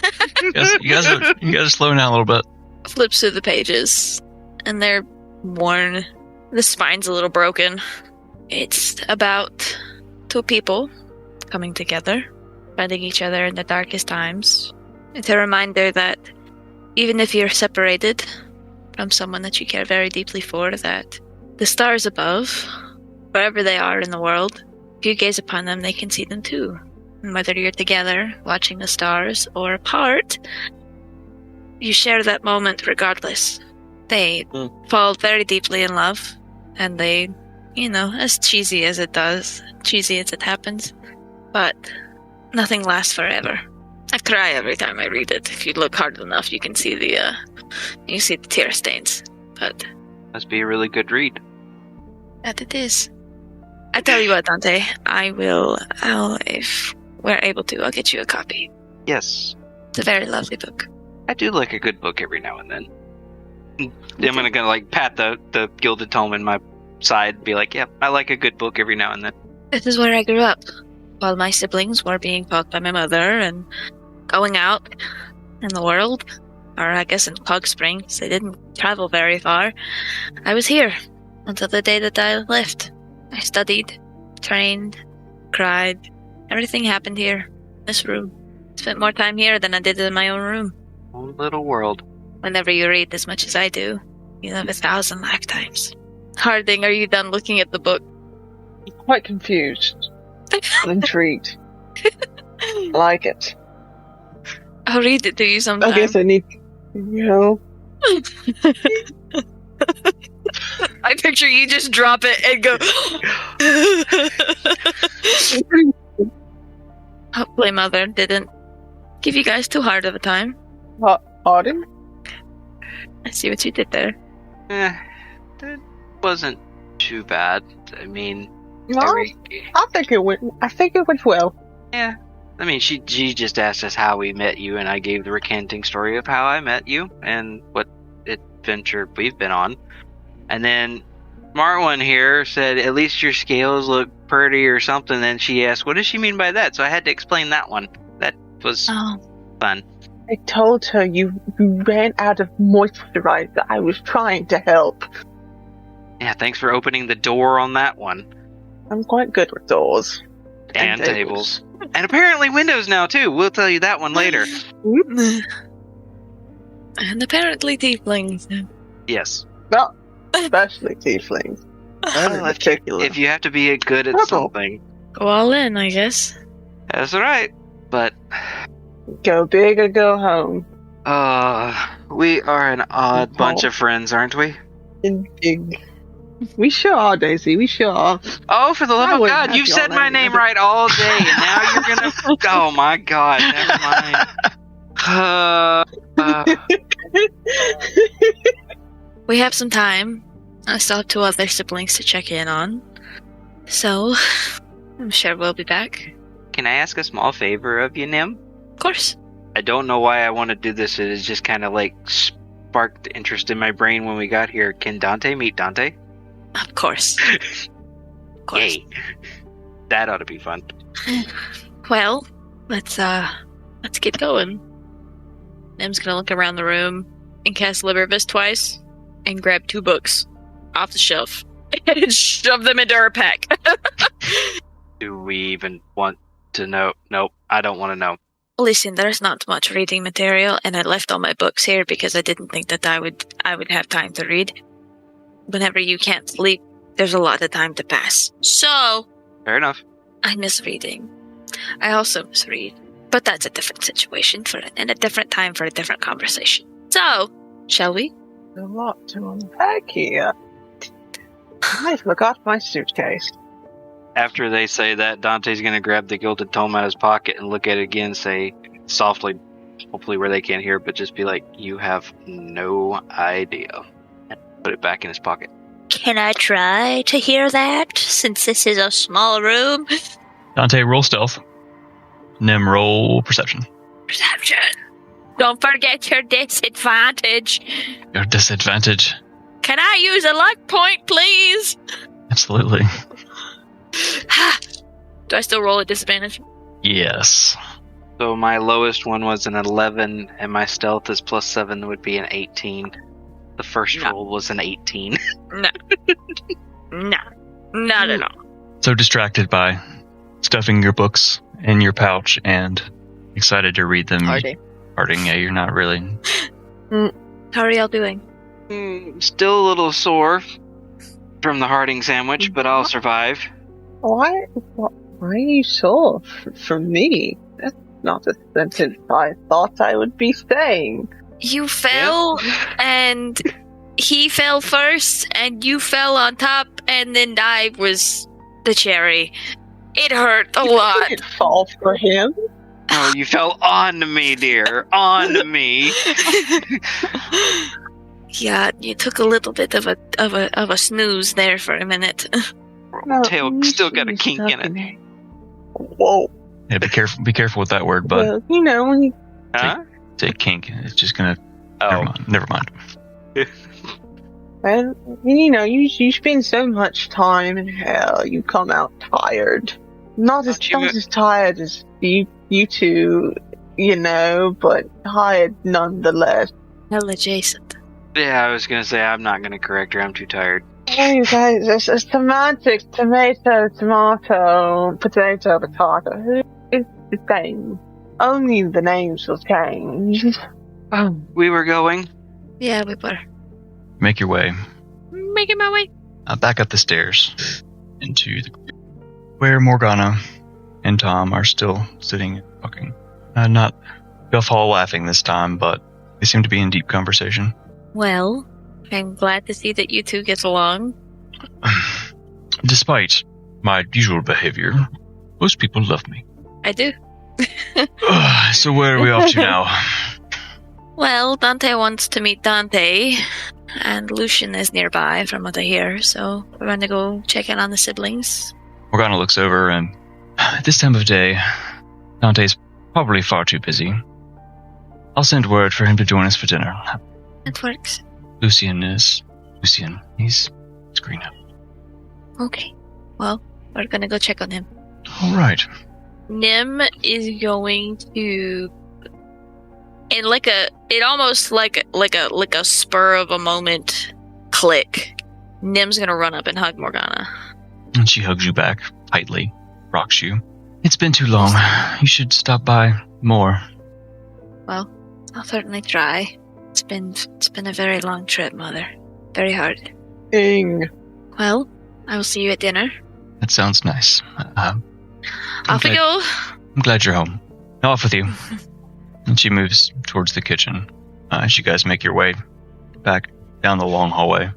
Speaker 3: You guys are slowing down a little bit.
Speaker 2: Flips through the pages, and they're worn. The spine's a little broken. It's about two people coming together, finding each other in the darkest times. It's a reminder that even if you're separated from someone that you care very deeply for, that the stars above, wherever they are in the world, if you gaze upon them, they can see them too. And whether you're together, watching the stars, or apart, you share that moment regardless. They fall very deeply in love, and they, as cheesy as it happens, but nothing lasts forever. I cry every time I read it. If you look hard enough, you can see the tear stains. But
Speaker 4: Must be a really good read.
Speaker 2: that it is. I tell you what, Dante, if we're able to, I'll get you a copy.
Speaker 4: Yes.
Speaker 2: It's a very lovely book.
Speaker 4: I do like a good book every now and then. I'm gonna like pat the gilded tome in my side and be like, yep, I like a good book every now and then.
Speaker 2: This is where I grew up. While my siblings were being taught by my mother and going out in the world, or I guess in Cogspring, because they didn't travel very far, I was here until the day that I left. I studied, trained, cried. Everything happened here, in this room. Spent more time here than I did in my own room.
Speaker 4: Own little world.
Speaker 2: Whenever you read as much as I do, you live 1,000 lifetimes. Harding, are you done looking at the book?
Speaker 5: I'm quite confused. I'm intrigued. I like it.
Speaker 2: I'll read it to you sometime.
Speaker 5: I guess I need,
Speaker 2: I picture you just drop it and go. Hopefully, Mother didn't give you guys too hard of a time.
Speaker 5: Pardon?
Speaker 2: I see what you did there.
Speaker 4: That wasn't too bad. I mean,
Speaker 5: No, I think it went well.
Speaker 4: yeah. I mean, she just asked us how we met you, and I gave the recanting story of how I met you and what adventure we've been on. And then smart one here said, at least your scales look pretty or something. Then she asked, what does she mean by that? So I had to explain that one. That was fun.
Speaker 5: I told her you ran out of moisturizer. I was trying to help.
Speaker 4: Yeah, thanks for opening the door on that one.
Speaker 5: I'm quite good with doors.
Speaker 4: And tables. And apparently windows now, too. We'll tell you that one later.
Speaker 2: And apparently tieflings.
Speaker 4: Yes.
Speaker 5: Well, especially tieflings.
Speaker 4: Well, if you have to be good at something.
Speaker 2: Go all in, I guess.
Speaker 4: That's right. But
Speaker 5: Go big or go home.
Speaker 4: we are an odd bunch of friends, aren't we?
Speaker 5: In big. We sure are, Daisy. We sure are.
Speaker 4: Oh, for the love
Speaker 5: I
Speaker 4: of
Speaker 5: wouldn't
Speaker 4: God,
Speaker 5: have
Speaker 4: you've
Speaker 5: you
Speaker 4: said
Speaker 5: on
Speaker 4: my
Speaker 5: any
Speaker 4: name
Speaker 5: other-
Speaker 4: right all day, and now you're gonna. Oh my God, never mind.
Speaker 2: We have some time. I still have 2 other siblings to check in on. So, I'm sure we'll be back.
Speaker 4: Can I ask a small favor of you, Nim?
Speaker 2: Of course.
Speaker 4: I don't know why I want to do this. It is just kind of like sparked interest in my brain when we got here. Can Dante meet Dante?
Speaker 2: Of course. Of course.
Speaker 4: Yay. That ought to be fun.
Speaker 2: Well, let's get going. Nim's gonna look around the room and cast Liberbus twice and grab 2 books off the shelf and shove them into her pack.
Speaker 4: Do we even want to know? Nope, I don't want to know.
Speaker 2: Listen, there's not much reading material, and I left all my books here because I didn't think that I would have time to read. Whenever you can't sleep, there's a lot of time to pass. So,
Speaker 4: Fair enough.
Speaker 2: I miss reading. I also misread, but that's a different situation and a different time for a different conversation. So, shall we?
Speaker 5: A lot to unpack here. I forgot my suitcase.
Speaker 4: After they say that, Dante's going to grab the gilded tome out of his pocket and look at it again, say softly, hopefully where they can't hear, but just be like, "You have no idea." And put it back in his pocket.
Speaker 2: Can I try to hear that, since this is a small room?
Speaker 3: Dante, roll stealth. Nim, roll perception.
Speaker 2: Perception. Don't forget your disadvantage.
Speaker 3: Your disadvantage.
Speaker 2: Can I use a luck point, please?
Speaker 3: Absolutely.
Speaker 2: Do I still roll a disadvantage?
Speaker 3: Yes.
Speaker 4: So my lowest one was an 11, and my stealth is +7 would be an 18. The first
Speaker 2: No.
Speaker 4: roll was an 18.
Speaker 2: No. No. Not at all.
Speaker 3: So distracted by stuffing your books in your pouch and excited to read them. Harding, yeah, you're not really.
Speaker 2: How are y'all doing?
Speaker 4: Still a little sore from the Harding sandwich, but I'll survive.
Speaker 5: Why are you sore from me? That's not the sentence I thought I would be saying.
Speaker 2: You fell, and he fell first, and you fell on top, and then I was the cherry. It hurt a lot.
Speaker 5: I didn't fall for him.
Speaker 4: Oh, you fell on me, dear. On me.
Speaker 2: Yeah, you took a little bit of a snooze there for a minute.
Speaker 5: No,
Speaker 4: Tail still got a kink in it.
Speaker 5: Whoa.
Speaker 3: Yeah, be careful with that word, bud.
Speaker 5: Well, you know, when you
Speaker 4: Huh?
Speaker 3: Say kink. It's just gonna.
Speaker 4: Oh.
Speaker 3: Never mind.
Speaker 5: well, you know, you spend so much time in hell, you come out tired. Not as tired as you two, you know, but tired nonetheless.
Speaker 2: Hell adjacent.
Speaker 4: Yeah, I was gonna say I'm not gonna correct her. I'm too tired.
Speaker 5: Hey, you guys, it's semantics. Tomato, tomato, potato, potato. It's the same. Only the names will change.
Speaker 4: We were going.
Speaker 2: Yeah, we were.
Speaker 3: Make your way
Speaker 2: Making my way.
Speaker 3: back up the stairs into where Morgana and Tom are still sitting and talking. Not guffhaw laughing this time, but they seem to be in deep conversation.
Speaker 2: Well, I'm glad to see that you two get along.
Speaker 3: Despite my usual behavior, most people love me.
Speaker 2: I do.
Speaker 3: So where are we off to now?
Speaker 2: Well, Dante wants to meet Dante, and Lucian is nearby from what I hear, so we're going to go check in on the siblings.
Speaker 3: Morgana looks over, and at this time of day, Dante's probably far too busy. I'll send word for him to join us for dinner.
Speaker 2: It works.
Speaker 3: Lucian. He's green up.
Speaker 2: Okay. Well, we're going to go check on him.
Speaker 3: All right.
Speaker 2: Nim is going to, in almost like a spur of a moment click. Nim's gonna run up and hug Morgana.
Speaker 3: And she hugs you back tightly, rocks you. It's been too long. You should stop by more.
Speaker 2: Well, I'll certainly try. It's been a very long trip, Mother. Very hard.
Speaker 5: Ing.
Speaker 2: Well, I will see you at dinner.
Speaker 3: That sounds nice.
Speaker 2: Off we go.
Speaker 3: I'm glad you're home. Now off with you. And she moves towards the kitchen as you guys make your way back down the long hallway.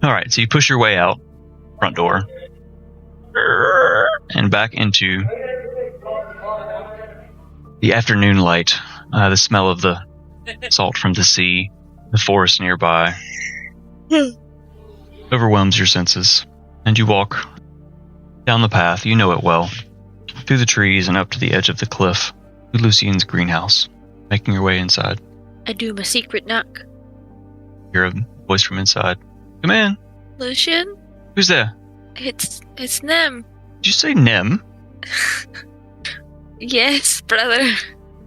Speaker 3: All right, so you push your way out front door and back into the afternoon light. The smell of the salt from the sea, the forest nearby, overwhelms your senses, and you walk down the path. You know it well, through the trees and up to the edge of the cliff to Lucien's greenhouse, making your way inside.
Speaker 2: I do my secret knock.
Speaker 3: Hear a voice from inside. Come in.
Speaker 2: Lucian?
Speaker 3: Who's there?
Speaker 2: It's Nem.
Speaker 3: Did you say Nem?
Speaker 2: Yes, brother.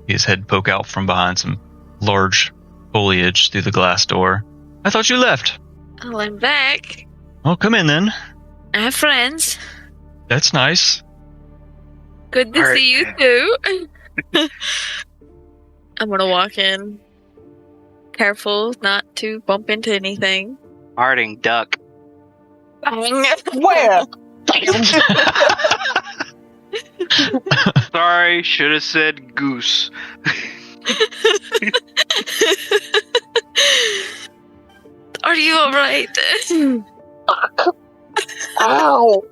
Speaker 3: His head poke out from behind some large foliage through the glass door. I thought you left.
Speaker 2: Oh, I'm back.
Speaker 3: Well, come in then.
Speaker 2: I have friends.
Speaker 3: That's nice.
Speaker 2: Good to see you too. I'm gonna walk in. Careful not to bump into anything.
Speaker 4: Harding, duck.
Speaker 5: Where?
Speaker 4: Sorry, should have said goose.
Speaker 2: Are you alright?
Speaker 5: Ow!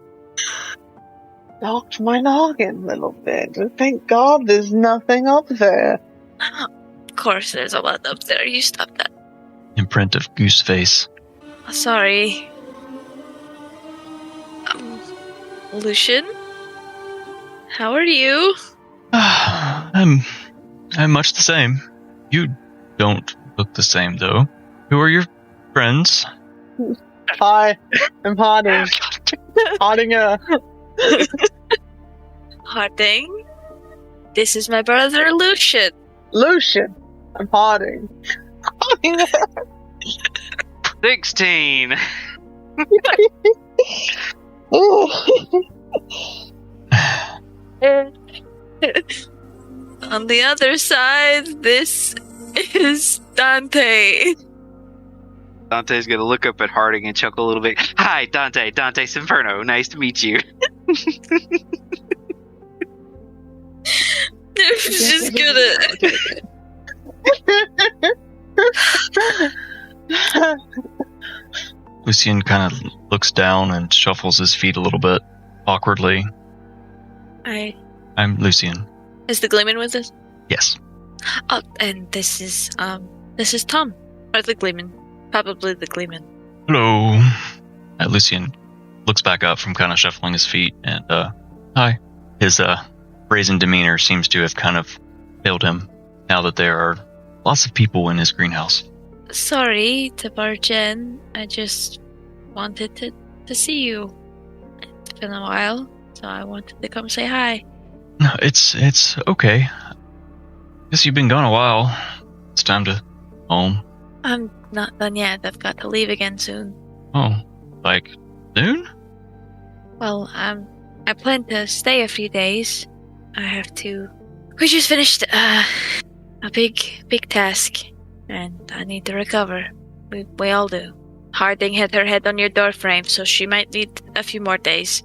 Speaker 5: Knocked my noggin a little bit. Thank God there's nothing up there.
Speaker 2: Of course, there's a lot up there. You stop that.
Speaker 3: Imprint of goose face.
Speaker 2: Sorry. Lucian? How are you?
Speaker 3: I'm much the same. You don't look the same, though. Who are your friends?
Speaker 5: Hi, I'm Harding. Hardinger.
Speaker 2: Harding? This is my brother, Lucian.
Speaker 5: Lucian. I'm Harding.
Speaker 4: 16.
Speaker 2: On the other side, this is Dante.
Speaker 4: Dante's gonna look up at Harding and chuckle a little bit. Hi, Dante. Dante's Inferno. Nice to meet you.
Speaker 2: She's gonna...
Speaker 3: Lucien kind of looks down and shuffles his feet a little bit, awkwardly. I'm Lucien.
Speaker 2: Is the Gleeman with us?
Speaker 3: Yes.
Speaker 2: Oh, and this is Tom. Or the Gleeman. Probably the Gleeman.
Speaker 3: Hello. Lucien looks back up from kind of shuffling his feet and, hi. His, brazen demeanor seems to have kind of failed him now that there are lots of people in his greenhouse.
Speaker 2: Sorry to barge in. I just wanted to see you. It's been a while, so I wanted to come say hi.
Speaker 3: No, it's okay. Guess you've been gone a while. It's time to home.
Speaker 2: I'm not done yet. I've got to leave again soon.
Speaker 3: Oh, like soon?
Speaker 2: Well, I plan to stay a few days. I have to... We just finished a big task, and I need to recover. We all do. Harding hit her head on your door frame, so she might need a few more days.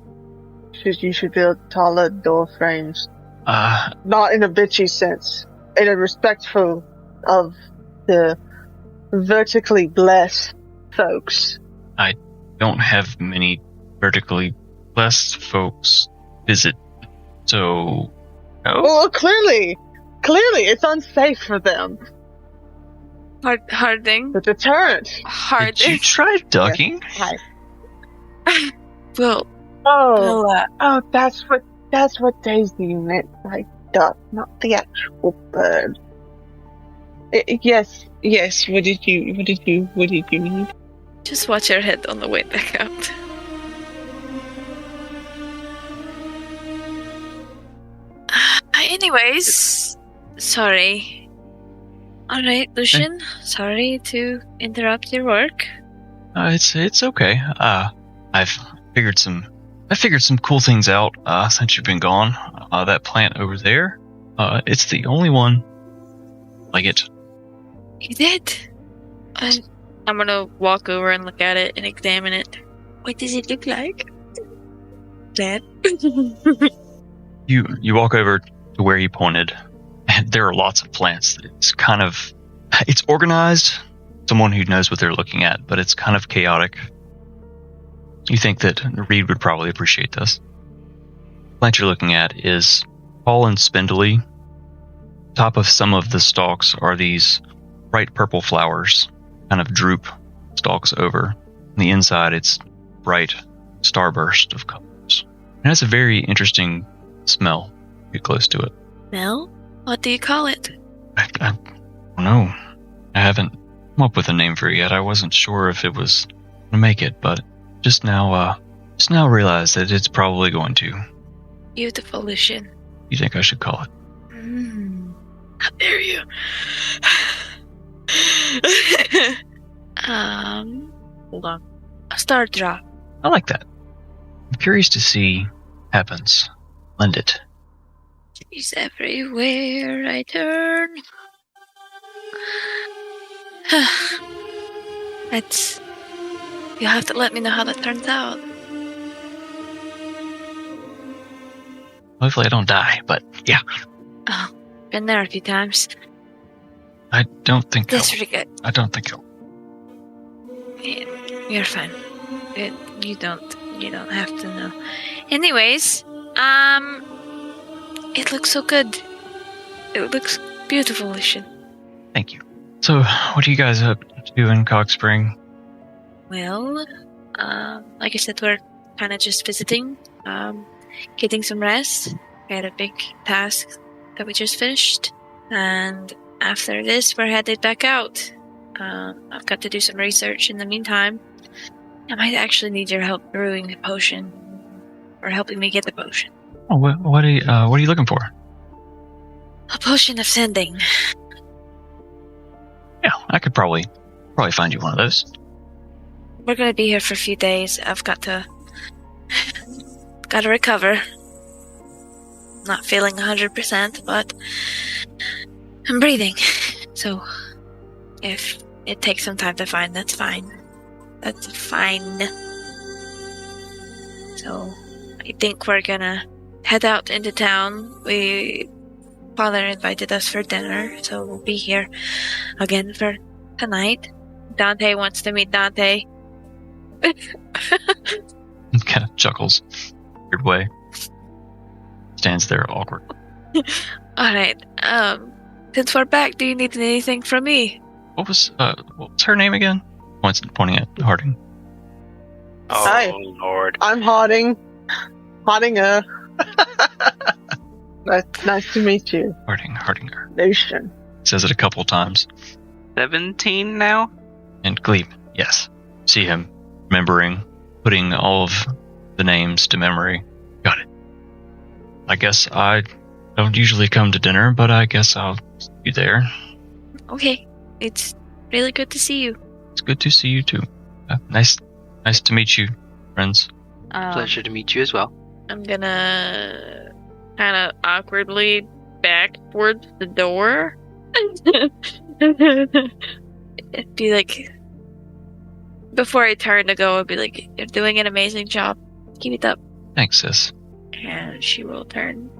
Speaker 5: You should build taller door frames. Not in a bitchy sense. In a respectful of the vertically blessed folks.
Speaker 3: I don't have many vertically blessed folks visit, so... Oh?
Speaker 5: Well, clearly it's unsafe for them.
Speaker 2: Harding?
Speaker 5: The deterrent.
Speaker 2: Harding?
Speaker 3: Did you try ducking?
Speaker 5: Yes. Hi.
Speaker 2: Well...
Speaker 5: Oh, that's what Daisy meant by duck, not the actual bird. Yes. What did you need?
Speaker 2: Just watch your head on the way back out. Anyways, sorry. Alright, Lucian, sorry to interrupt your work.
Speaker 3: It's okay. I've figured some cool things out since you've been gone. That plant over there, it's the only one like it.
Speaker 2: You did? I'm gonna walk over and look at it and examine it. What does it look like? Dad?
Speaker 3: You walk over to where he pointed, and there are lots of plants. It's organized, someone who knows what they're looking at, but it's kind of chaotic. You think that Reed would probably appreciate this. The plant you're looking at is tall and spindly. Top of some of the stalks are these bright purple flowers, kind of droop stalks over. On the inside, it's bright starburst of colors. It has a very interesting smell. Get close to it.
Speaker 2: Mel? What do you call it?
Speaker 3: I don't know. I haven't come up with a name for it yet. I wasn't sure if it was going to make it, but just now realized that it's probably going to.
Speaker 2: Beautiful, Lucian.
Speaker 3: You think I should call it?
Speaker 2: How dare you? Hold on. A star drop.
Speaker 3: I like that. I'm curious to see what happens. Lend it.
Speaker 2: She's everywhere I turn. You'll have to let me know how that turns out.
Speaker 3: Hopefully I don't die, but yeah.
Speaker 2: Oh, been there a few times.
Speaker 3: I don't think
Speaker 2: That's pretty good.
Speaker 3: I don't think I'll.
Speaker 2: You're fine. You don't have to know. Anyways, it looks so good. It looks beautiful, Lucian.
Speaker 3: Thank you. So, what are you guys up to in Cogspring?
Speaker 2: Well, like I said, we're kind of just visiting, getting some rest. We had a big task that we just finished, and after this, we're headed back out. I've got to do some research in the meantime. I might actually need your help brewing the potion, or helping me get the potion.
Speaker 3: Oh, what are you looking for?
Speaker 2: A potion of sending.
Speaker 3: Yeah, I could probably find you one of those.
Speaker 2: We're gonna be here for a few days. I've got to recover. Not feeling 100%, but I'm breathing. So if it takes some time to find, that's fine. That's fine. So I think we're gonna head out into town. Father invited us for dinner, so we'll be here again for tonight. Dante wants to meet Dante.
Speaker 3: Kind of chuckles. Weird way. Stands there awkward.
Speaker 2: Alright, since we're back, do you need anything from me?
Speaker 3: What was her name again? Pointing at Harding.
Speaker 4: Oh,
Speaker 5: Hi.
Speaker 4: Lord.
Speaker 5: I'm Harding. Hardinger. Nice to meet you.
Speaker 3: Hardinger.
Speaker 5: Lucian.
Speaker 3: Says it a couple times.
Speaker 4: 17 now?
Speaker 3: And Glebe, yes. See him remembering, putting all of the names to memory. Got it. I guess I don't usually come to dinner, but I guess I'll be there.
Speaker 2: Okay, it's really good to see you.
Speaker 3: It's good to see you too. Nice to meet you, friends.
Speaker 4: Pleasure to meet you as well.
Speaker 2: I'm gonna kind of awkwardly back towards the door. Be like, before I turn to go, I'd be like, "You're doing an amazing job. Keep it up."
Speaker 3: Thanks, sis.
Speaker 2: And she will turn.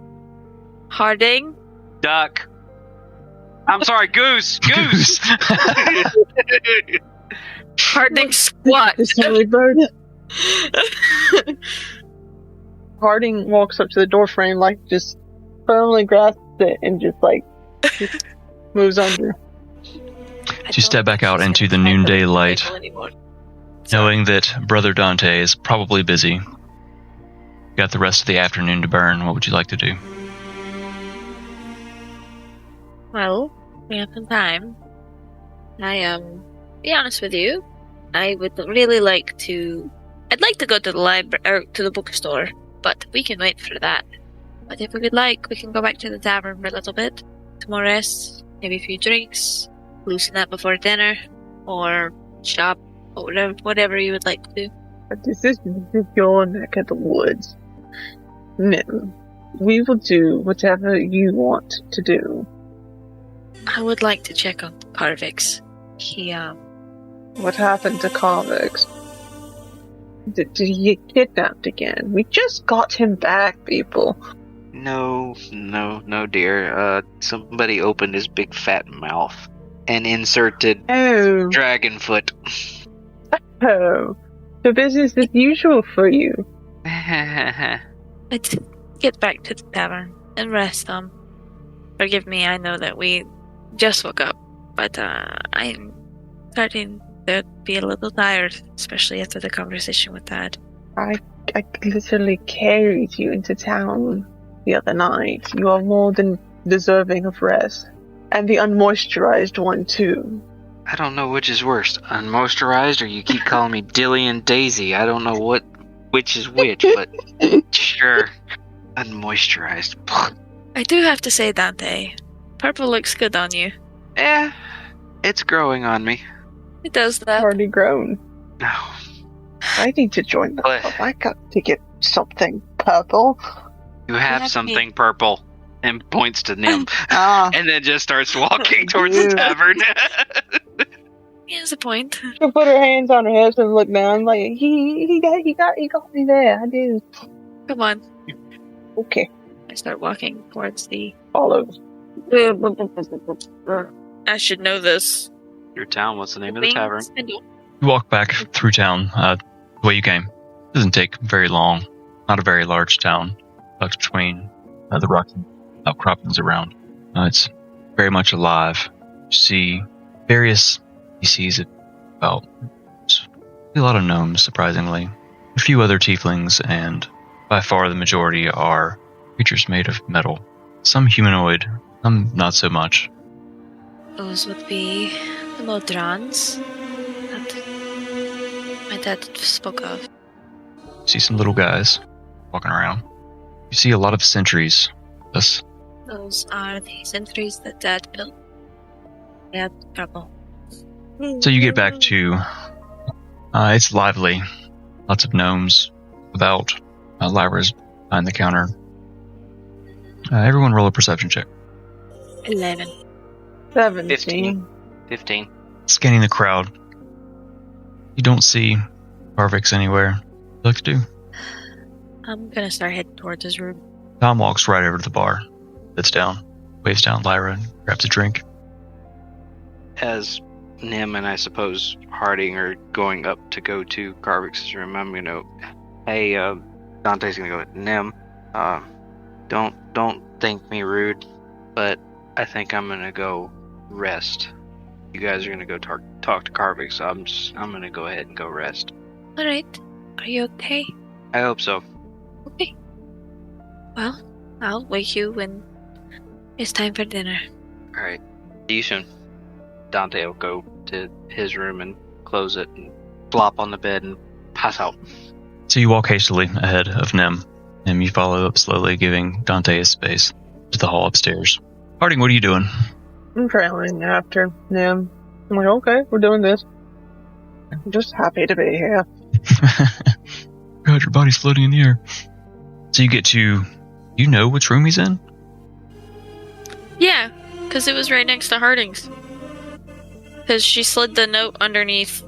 Speaker 2: Harding?
Speaker 4: Duck. I'm sorry, goose. Goose.
Speaker 2: Harding squat.
Speaker 5: This early bird. Harding walks up to the door frame, just firmly grasps it and just moves under.
Speaker 3: You step back out into the noonday light, knowing that Brother Dante is probably busy. Got the rest of the afternoon to burn. What would you like to do?
Speaker 2: Well, we have some time. Be honest with you, I would really like to. I'd like to go to the library or to the bookstore, but we can wait for that. But if we would like, we can go back to the tavern for a little bit, some more rest, maybe a few drinks, loosen up before dinner, or shop, or whatever you would like to do.
Speaker 5: But this is your neck of the woods. No, we will do whatever you want to do.
Speaker 2: I would like to check on Carvix. He,
Speaker 5: What happened to Carvix? Did he get kidnapped again? We just got him back, people.
Speaker 4: No, dear. Somebody opened his big fat mouth and inserted
Speaker 5: Oh.
Speaker 4: dragon foot.
Speaker 5: Oh. The business as usual for you.
Speaker 2: Let's get back to the tavern and rest. Forgive me, I know that we just woke up, but I'm starting to be a little tired, especially after the conversation with Dad.
Speaker 5: I literally carried you into town the other night. You are more than deserving of rest. And the unmoisturized one, too.
Speaker 4: I don't know which is worse, unmoisturized or you keep calling me Dilly and Daisy. I don't know which is which, but sure, unmoisturized.
Speaker 2: I do have to say, Dante, purple looks good on you.
Speaker 4: Yeah, it's growing on me.
Speaker 2: It does that.
Speaker 5: Already grown.
Speaker 4: No.
Speaker 5: I need to join the club. I got to get something purple.
Speaker 4: You have something purple. And points to Nim. And then just starts walking towards the tavern.
Speaker 2: He has a point.
Speaker 5: She'll put her hands on her hips and look down like, he got me there. I do.
Speaker 2: Come on.
Speaker 5: Okay.
Speaker 2: I start walking towards the...
Speaker 5: Follow.
Speaker 2: I should know this.
Speaker 4: Your town, what's the name of the tavern?
Speaker 3: You walk back through town the way you came. It doesn't take very long. Not a very large town. Tucked between the rocky outcroppings around. It's very much alive. You see various species of a lot of gnomes, surprisingly. A few other tieflings, and by far the majority are creatures made of metal. Some humanoid, some not so much.
Speaker 2: Those would be the Modrons that my dad spoke of.
Speaker 3: You see some little guys walking around. You see a lot of sentries.
Speaker 2: Those are the sentries that Dad built. They had trouble.
Speaker 3: So you get back to... it's lively. Lots of gnomes about. Lyra's behind the counter. Everyone roll a perception check.
Speaker 2: 11.
Speaker 5: 17.
Speaker 4: 15.
Speaker 3: Scanning the crowd. You don't see Harvix anywhere. What would you like to do?
Speaker 2: I'm gonna start heading towards his room.
Speaker 3: Tom walks right over to the bar, sits down, waves down Lyra, and grabs a drink.
Speaker 4: As Nim and I suppose Harding are going up to go to Carvix's room, I'm gonna, hey, Dante's gonna go, Nim, don't think me rude, but I think I'm gonna go rest. You guys are gonna go talk to Carvix, so I'm gonna go ahead and go rest.
Speaker 2: Alright. Are you okay?
Speaker 4: I hope so.
Speaker 2: Okay. Well, I'll wake you when it's time for dinner.
Speaker 4: Alright. See you soon. Dante will go to his room and close it and flop on the bed and pass out.
Speaker 3: So you walk hastily ahead of Nim, and you follow up slowly, giving Dante his space to the hall upstairs. Harding, what are you doing?
Speaker 5: I'm trailing after Nim. I'm like, okay, we're doing this. I'm just happy to be here.
Speaker 3: God, your body's floating in the air. So you get to... You know which room he's in?
Speaker 2: Yeah, because it was right next to Harding's. Because she slid the note underneath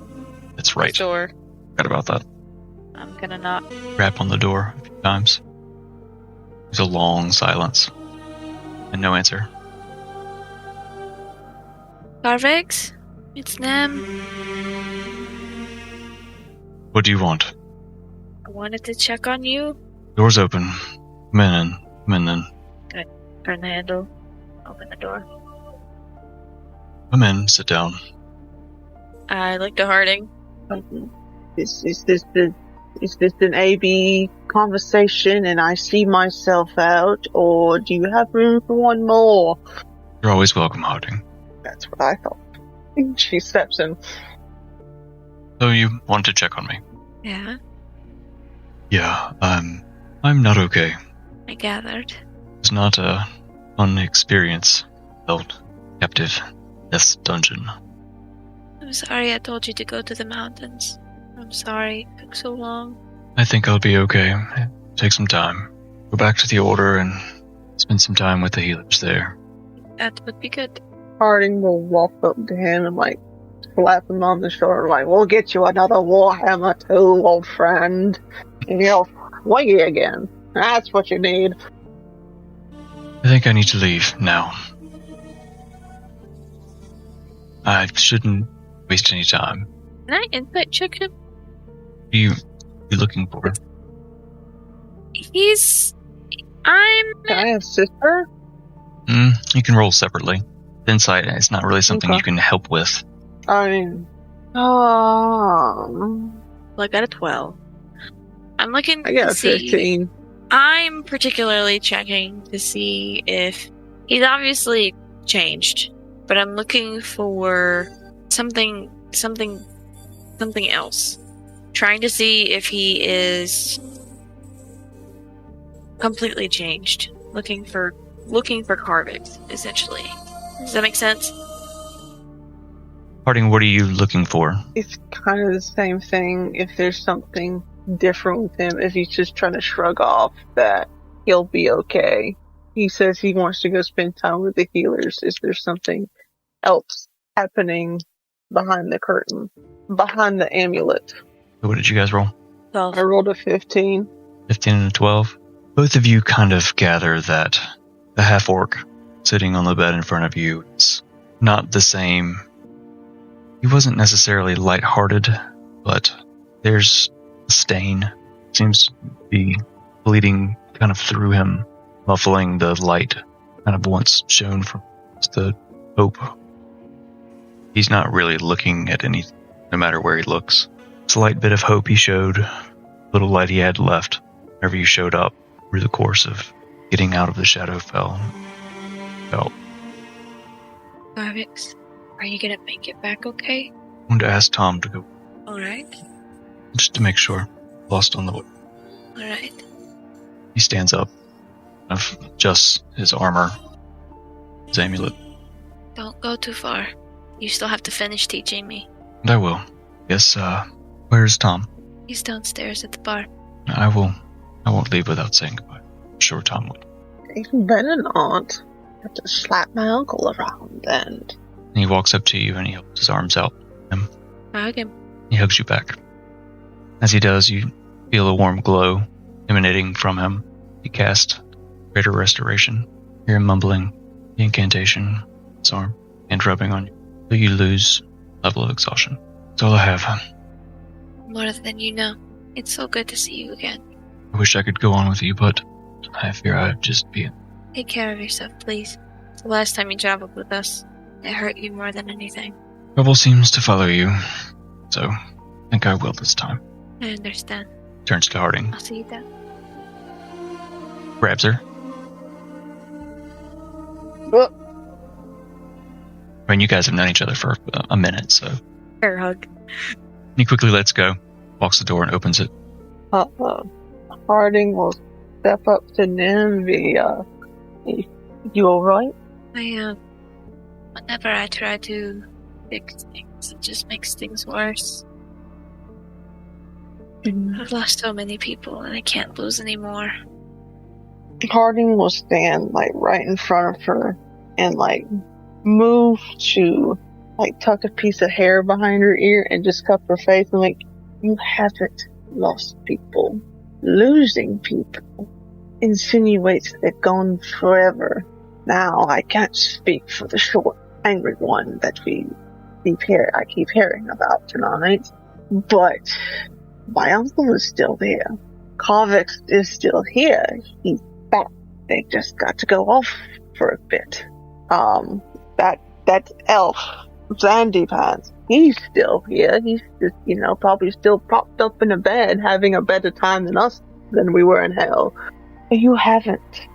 Speaker 3: That's right.
Speaker 2: the door.
Speaker 3: Forgot about that.
Speaker 2: I'm gonna not.
Speaker 3: Rap on the door a few times. There's a long silence. And no answer.
Speaker 2: Carvex? It's Nam.
Speaker 3: What do you want?
Speaker 2: I wanted to check on you.
Speaker 3: Door's open. Come in. Come in then.
Speaker 2: Turn the handle. Open the door.
Speaker 3: Come in. Sit down.
Speaker 2: I looked at Harding.
Speaker 5: Is this an AB conversation and I see myself out, or do you have room for one more?
Speaker 3: You're always welcome, Harding.
Speaker 5: That's what I thought. She steps in.
Speaker 3: So you wanted to check on me?
Speaker 2: Yeah,
Speaker 3: Yeah, I'm not okay.
Speaker 2: I gathered.
Speaker 3: It's not a fun experience. Felt captive in this dungeon.
Speaker 2: I'm sorry I told you to go to the mountains. I'm sorry it took so long.
Speaker 3: I think I'll be okay. Take some time. Go back to the Order and spend some time with the healers there.
Speaker 2: That would be good.
Speaker 5: Harding will walk up to him and slap him on the shoulder we'll get you another warhammer too, old friend. And you'll swing again. That's what you need.
Speaker 3: I think I need to leave now. I shouldn't waste any time.
Speaker 2: Can I insight check him?
Speaker 3: are you looking for?
Speaker 2: I'm...
Speaker 5: Can I assist her?
Speaker 3: You can roll separately. Insight is not really something you can help with.
Speaker 5: I mean,
Speaker 2: Well, I got a 12. I'm looking
Speaker 5: I got
Speaker 2: to
Speaker 5: a
Speaker 2: see...
Speaker 5: 15.
Speaker 2: I'm particularly checking to see if he's obviously changed, but I'm looking for something else. Trying to see if he is completely changed. Looking for Carvix, essentially. Does that make sense?
Speaker 3: Harding, what are you looking for?
Speaker 5: It's kind of the same thing. If there's something different with him, if he's just trying to shrug off that he'll be okay. He says he wants to go spend time with the healers. Is there something else happening behind the curtain? Behind the amulet?
Speaker 3: What did you guys roll?
Speaker 2: 12.
Speaker 5: I rolled a 15.
Speaker 3: 15 and a 12. Both of you kind of gather that the half-orc sitting on the bed in front of you is not the same. He wasn't necessarily lighthearted, but there's a stain. Seems to be bleeding kind of through him, muffling the light kind of once shone from the hope. He's not really looking at anything, no matter where he looks. Slight bit of hope he showed, little light he had left whenever you showed up through the course of getting out of the Shadowfell. Felt.
Speaker 2: Carvix, are you gonna make it back okay?
Speaker 3: I wanted to ask Tom to go
Speaker 2: Alright.
Speaker 3: just to make sure. Lost on the way.
Speaker 2: Alright.
Speaker 3: He stands up, kind of adjusts his armor, his amulet.
Speaker 2: Don't go too far. You still have to finish teaching me.
Speaker 3: And I will. Yes, where's Tom?
Speaker 2: He's downstairs at the bar.
Speaker 3: I won't leave without saying goodbye. I'm sure Tom would.
Speaker 5: Even better not. I have to slap my uncle around and...
Speaker 3: And he walks up to you and he holds his arms out.
Speaker 2: I hug him.
Speaker 3: He hugs you back. As he does, you feel a warm glow emanating from him. He casts Greater Restoration. Hear him mumbling the incantation, his arm, and rubbing on you. So you lose level of exhaustion. That's all I have.
Speaker 2: More than you know. It's so good to see you again.
Speaker 3: I wish I could go on with you, but I fear I'd just be...
Speaker 2: Take care of yourself, please. It's the last time you traveled with us. It hurt you more than anything.
Speaker 3: Trouble seems to follow you, so I think I will this time.
Speaker 2: I understand.
Speaker 3: Turns to Harding.
Speaker 2: I'll see you then.
Speaker 3: Grabs her.
Speaker 5: Oh,
Speaker 3: I mean, you guys have known each other for a minute, so...
Speaker 2: Air hug.
Speaker 3: He quickly lets go, walks the door and opens it.
Speaker 5: Harding will step up to Nim. You alright?
Speaker 2: I am. Whenever I try to fix things, it just makes things worse. I've lost so many people, and I can't lose any more.
Speaker 5: Harding will stand right in front of her and move to tuck a piece of hair behind her ear and just cup her face and you haven't lost people. Losing people insinuates they're gone forever. Now I can't speak for the short, angry one that I keep hearing about tonight, but my uncle is still there. Carvix is still here. He's back. They just got to go off for a bit. That elf, Zandy Pants, he's still here. He's just, probably still propped up in a bed having a better time than we were in hell. You haven't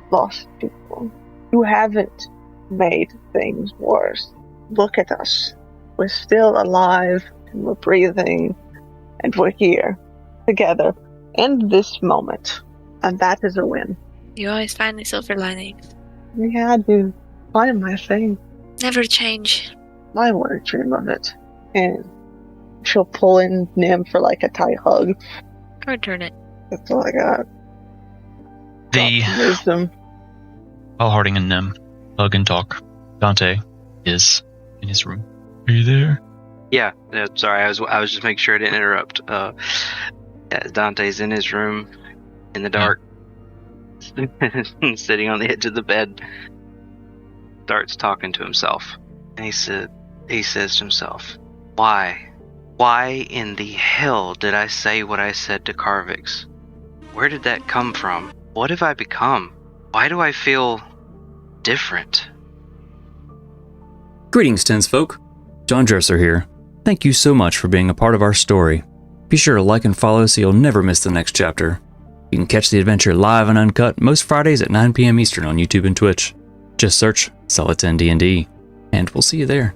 Speaker 5: lost people. You haven't made things worse. Look at us. We're still alive, and we're breathing, and we're here, together, in this moment. And that is a win.
Speaker 2: You always find the silver linings.
Speaker 5: Yeah, I do. Find my thing.
Speaker 2: Never change.
Speaker 5: I want to dream of it. And she'll pull in Nim for a tight hug.
Speaker 2: Or turn it.
Speaker 5: That's all I got. Wisdom.
Speaker 3: While Harding and Nim hug and talk, Dante is in his room. Are you there?
Speaker 4: Yeah, sorry, I was just making sure I didn't interrupt. Dante's in his room, in the dark, sitting on the edge of the bed, starts talking to himself. And he says to himself, why Why in the hell did I say what I said to Carvix? Where did that come from? What have I become? Why do I feel different?
Speaker 1: Greetings, Tinsfolk. John Dresser here. Thank you so much for being a part of our story. Be sure to like and follow so you'll never miss the next chapter. You can catch the adventure live and uncut most Fridays at 9 p.m. Eastern on YouTube and Twitch. Just search Celadon D&D, and we'll see you there.